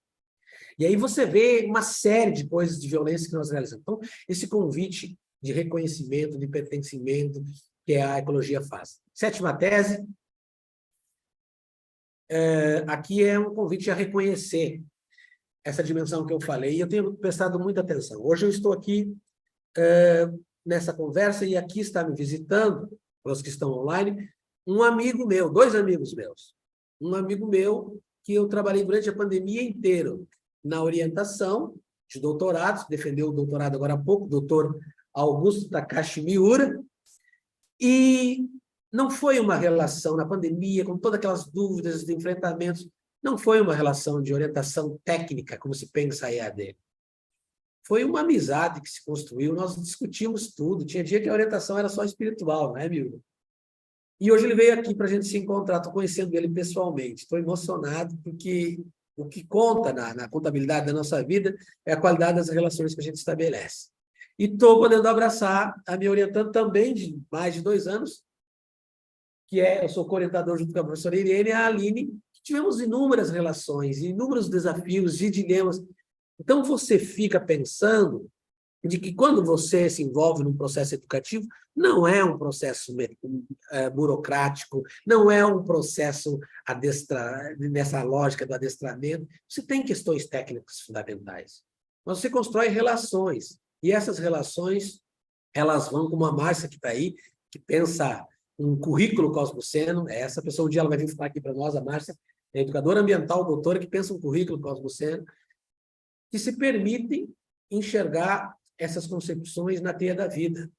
E aí você vê uma série de coisas de violência que nós realizamos. Então, esse convite de reconhecimento, de pertencimento que a ecologia faz. 7ª tese, aqui é um convite a reconhecer essa dimensão que eu falei, e eu tenho prestado muita atenção. Hoje eu estou aqui nessa conversa, e aqui está me visitando, para os que estão online, um amigo meu, 2 amigos meus. Um amigo meu que eu trabalhei durante a pandemia inteira na orientação de doutorados, defendeu o doutorado agora há pouco, o doutor Augusto Takashi Miura, e não foi uma relação na pandemia, com todas aquelas dúvidas, de enfrentamentos, não foi uma relação de orientação técnica, como se pensa a EAD. Foi uma amizade que se construiu, nós discutimos tudo, tinha dia que a orientação era só espiritual, não é, Miura? E hoje ele veio aqui para a gente se encontrar, estou conhecendo ele pessoalmente, estou emocionado, porque o que conta na contabilidade da nossa vida é a qualidade das relações que a gente estabelece. E estou podendo abraçar a minha orientanda também, de mais de 2 anos, eu sou co-orientador junto com a professora Irene e a Aline, que tivemos inúmeras relações, inúmeros desafios e dilemas. Então, você fica pensando de que quando você se envolve num processo educativo, não é um processo burocrático, não é um processo nessa lógica do adestramento, você tem questões técnicas fundamentais. Mas você constrói relações, e essas relações, elas vão, como a Márcia que está aí, que pensa um currículo cosmoceno, essa pessoa um dia ela vai vir falar aqui para nós, a Márcia, é educadora ambiental, doutora, que pensa um currículo cosmoceno, que se permitem enxergar essas concepções na teia da vida,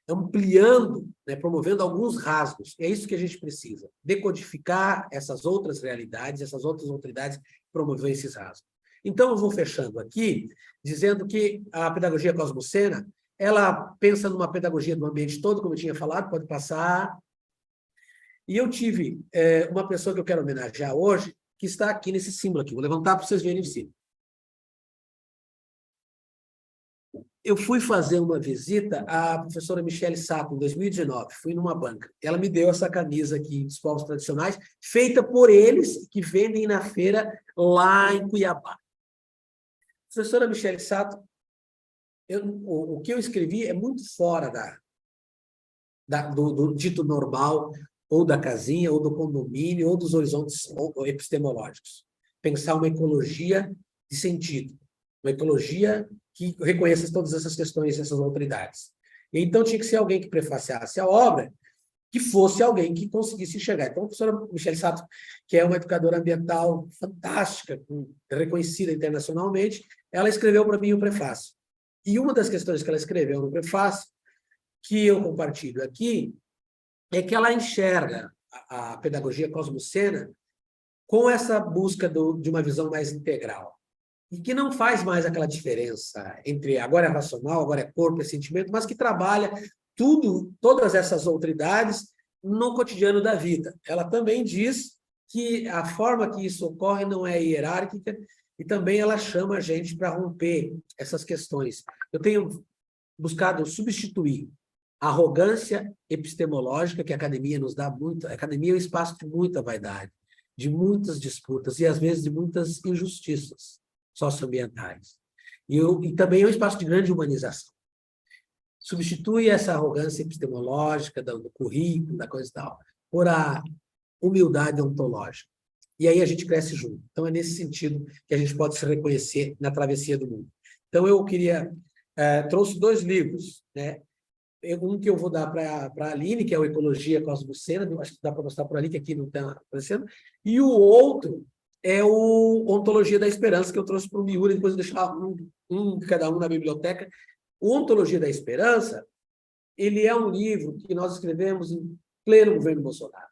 ampliando, promovendo alguns rasgos. É isso que a gente precisa, decodificar essas outras realidades, essas outras autoridades, promover esses rasgos. Então, eu vou fechando aqui, dizendo que a pedagogia cosmocena, ela pensa numa pedagogia do ambiente todo, como eu tinha falado, pode passar. E eu tive uma pessoa que eu quero homenagear hoje, que está aqui nesse símbolo aqui. Vou levantar para vocês verem em cima. Eu fui fazer uma visita à professora Michele Sato, em 2019, fui numa banca. Ela me deu essa camisa aqui dos povos tradicionais, feita por eles, que vendem na feira lá em Cuiabá. Professora Michele Sato, o que eu escrevi é muito fora do dito normal, ou da casinha, ou do condomínio, ou dos horizontes epistemológicos. Pensar uma ecologia de sentido, uma ecologia que reconheça todas essas questões, essas autoridades. E então tinha que ser alguém que prefaciasse a obra, que fosse alguém que conseguisse enxergar. Então, a professora Michele Sato, que é uma educadora ambiental fantástica, reconhecida internacionalmente, ela escreveu para mim o prefácio. E uma das questões que ela escreveu no prefácio, que eu compartilho aqui, é que ela enxerga a pedagogia cosmocena com essa busca de uma visão mais integral. E que não faz mais aquela diferença entre agora é racional, agora é corpo, é sentimento, mas que trabalha todas essas autoridades no cotidiano da vida. Ela também diz que a forma que isso ocorre não é hierárquica, e também ela chama a gente para romper essas questões. Eu tenho buscado substituir a arrogância epistemológica que a academia nos dá muito. A academia é um espaço de muita vaidade, de muitas disputas e, às vezes, de muitas injustiças socioambientais. E também é um espaço de grande humanização. Substitui essa arrogância epistemológica do currículo, da coisa e tal, por a humildade ontológica. E aí a gente cresce junto. Então, é nesse sentido que a gente pode se reconhecer na travessia do mundo. Então, eu queria... trouxe 2 livros, né? Um que eu vou dar para a Aline, que é o Ecologia Cosmocena, acho que dá para mostrar por ali, que aqui não está aparecendo, e o outro é o Ontologia da Esperança, que eu trouxe para o Miura, depois eu deixar cada um na biblioteca. O Ontologia da Esperança, ele é um livro que nós escrevemos em pleno governo Bolsonaro.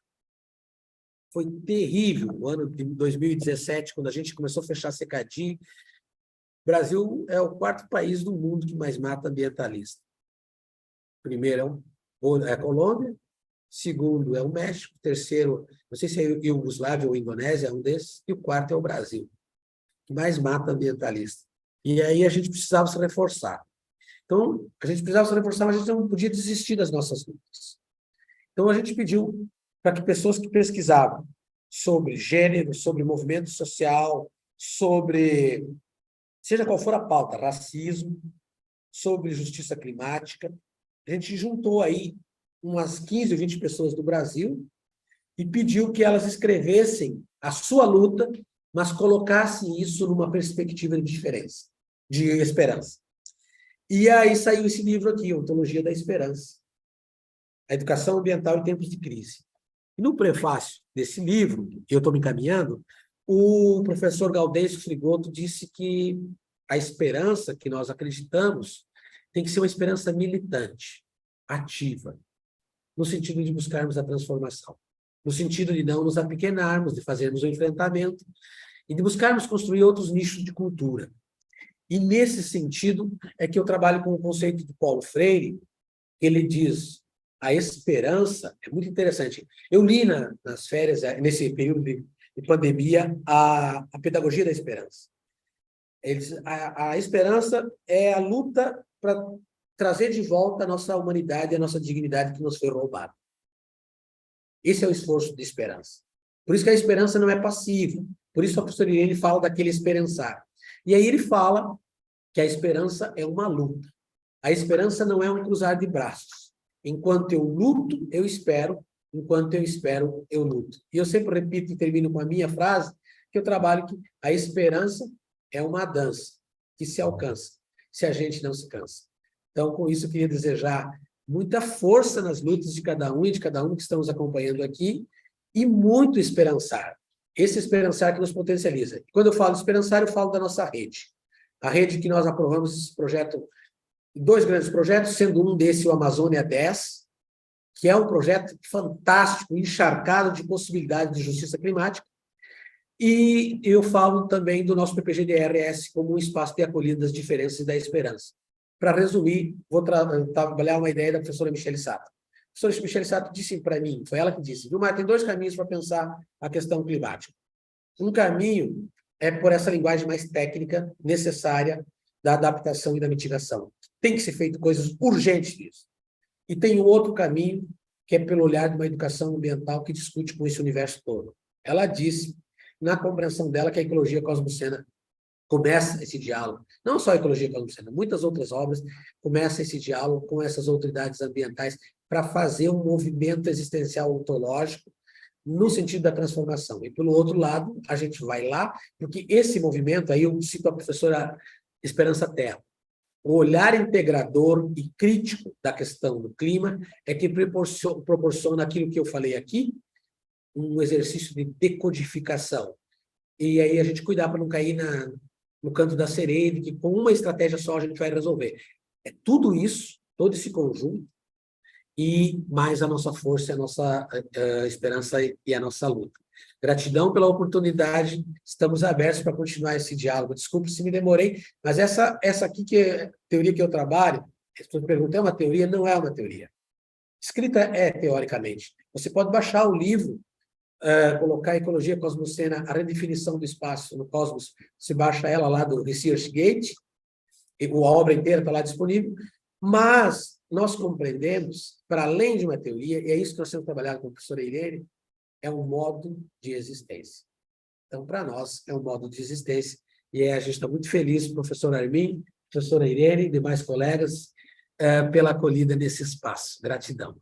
Foi terrível o ano de 2017, quando a gente começou a fechar secadinho. O Brasil é o 4º país do mundo que mais mata ambientalista. Primeiro é a Colômbia, segundo é o México, terceiro, não sei se é Iugoslávia ou Indonésia, é um desses, e o 4º é o Brasil, que mais mata ambientalista. E aí a gente precisava se reforçar. Então, a gente precisava se reforçar, mas a gente não podia desistir das nossas lutas. Então, a gente pediu para que pessoas que pesquisavam sobre gênero, sobre movimento social, sobre, seja qual for a pauta, racismo, sobre justiça climática, a gente juntou aí umas 15 ou 20 pessoas do Brasil e pediu que elas escrevessem a sua luta, mas colocassem isso numa perspectiva de diferença, de esperança. E aí saiu esse livro aqui, Ontologia da Esperança, a educação ambiental em tempos de crise. E no prefácio desse livro, que eu estou me encaminhando, o professor Gaudêncio Frigoto disse que a esperança que nós acreditamos tem que ser uma esperança militante, ativa, no sentido de buscarmos a transformação, no sentido de não nos apequenarmos, de fazermos o enfrentamento e de buscarmos construir outros nichos de cultura. E, nesse sentido, é que eu trabalho com o conceito de Paulo Freire. Ele diz, a esperança, é muito interessante. Eu li nas férias, nesse período de pandemia, a Pedagogia da Esperança. Ele diz, a esperança é a luta para trazer de volta a nossa humanidade e a nossa dignidade que nos foi roubada. Esse é o esforço de esperança. Por isso que a esperança não é passiva. Por isso a professora Irene fala daquele esperançar. E aí ele fala que a esperança é uma luta. A esperança não é um cruzar de braços. Enquanto eu luto, eu espero. Enquanto eu espero, eu luto. E eu sempre repito e termino com a minha frase, que eu trabalho que a esperança é uma dança que se alcança, se a gente não se cansa. Então, com isso, eu queria desejar muita força nas lutas de cada um e de cada um que estamos acompanhando aqui e muito esperançar. Esse esperançar que nos potencializa. Quando eu falo esperançar, eu falo da nossa rede. A rede que nós aprovamos esse projeto, 2 grandes projetos, sendo um desse o Amazônia 10, que é um projeto fantástico, encharcado de possibilidades de justiça climática. E eu falo também do nosso PPG-DRS como um espaço de acolhida das diferenças e da esperança. Para resumir, vou trabalhar uma ideia da professora Michele Sato. A professora Michele Sato disse para mim, foi ela que disse, Vilmar, tem 2 caminhos para pensar a questão climática. Um caminho é por essa linguagem mais técnica necessária da adaptação e da mitigação. Tem que ser feito coisas urgentes nisso. E tem um outro caminho, que é pelo olhar de uma educação ambiental que discute com esse universo todo. Ela disse, na compreensão dela, que a ecologia cosmocena começa esse diálogo. Não só a ecologia cosmocena, muitas outras obras começam esse diálogo com essas autoridades ambientais para fazer um movimento existencial ontológico no sentido da transformação. E, pelo outro lado, a gente vai lá, porque esse movimento, aí eu cito a professora Esperança Terra, o olhar integrador e crítico da questão do clima é que proporciona aquilo que eu falei aqui, um exercício de decodificação. E aí a gente cuidar para não cair no canto da sereia, de que com uma estratégia só a gente vai resolver. É tudo isso, todo esse conjunto, e mais a nossa força, a nossa esperança e a nossa luta. Gratidão pela oportunidade, estamos abertos para continuar esse diálogo. Desculpe se me demorei, mas essa aqui que é a teoria que eu trabalho, estou perguntando, é uma teoria? Não é uma teoria. Escrita é, teoricamente. Você pode baixar o livro, colocar Ecologia Cosmocena, a redefinição do espaço no cosmos, você baixa ela lá do ResearchGate, a obra inteira está lá disponível, mas nós compreendemos, para além de uma teoria, e é isso que nós temos trabalhado com a professora Irene, é um modo de existência. Então, para nós, é um modo de existência, e a gente está muito feliz, professor Armin, professora Irene e demais colegas, pela acolhida nesse espaço. Gratidão.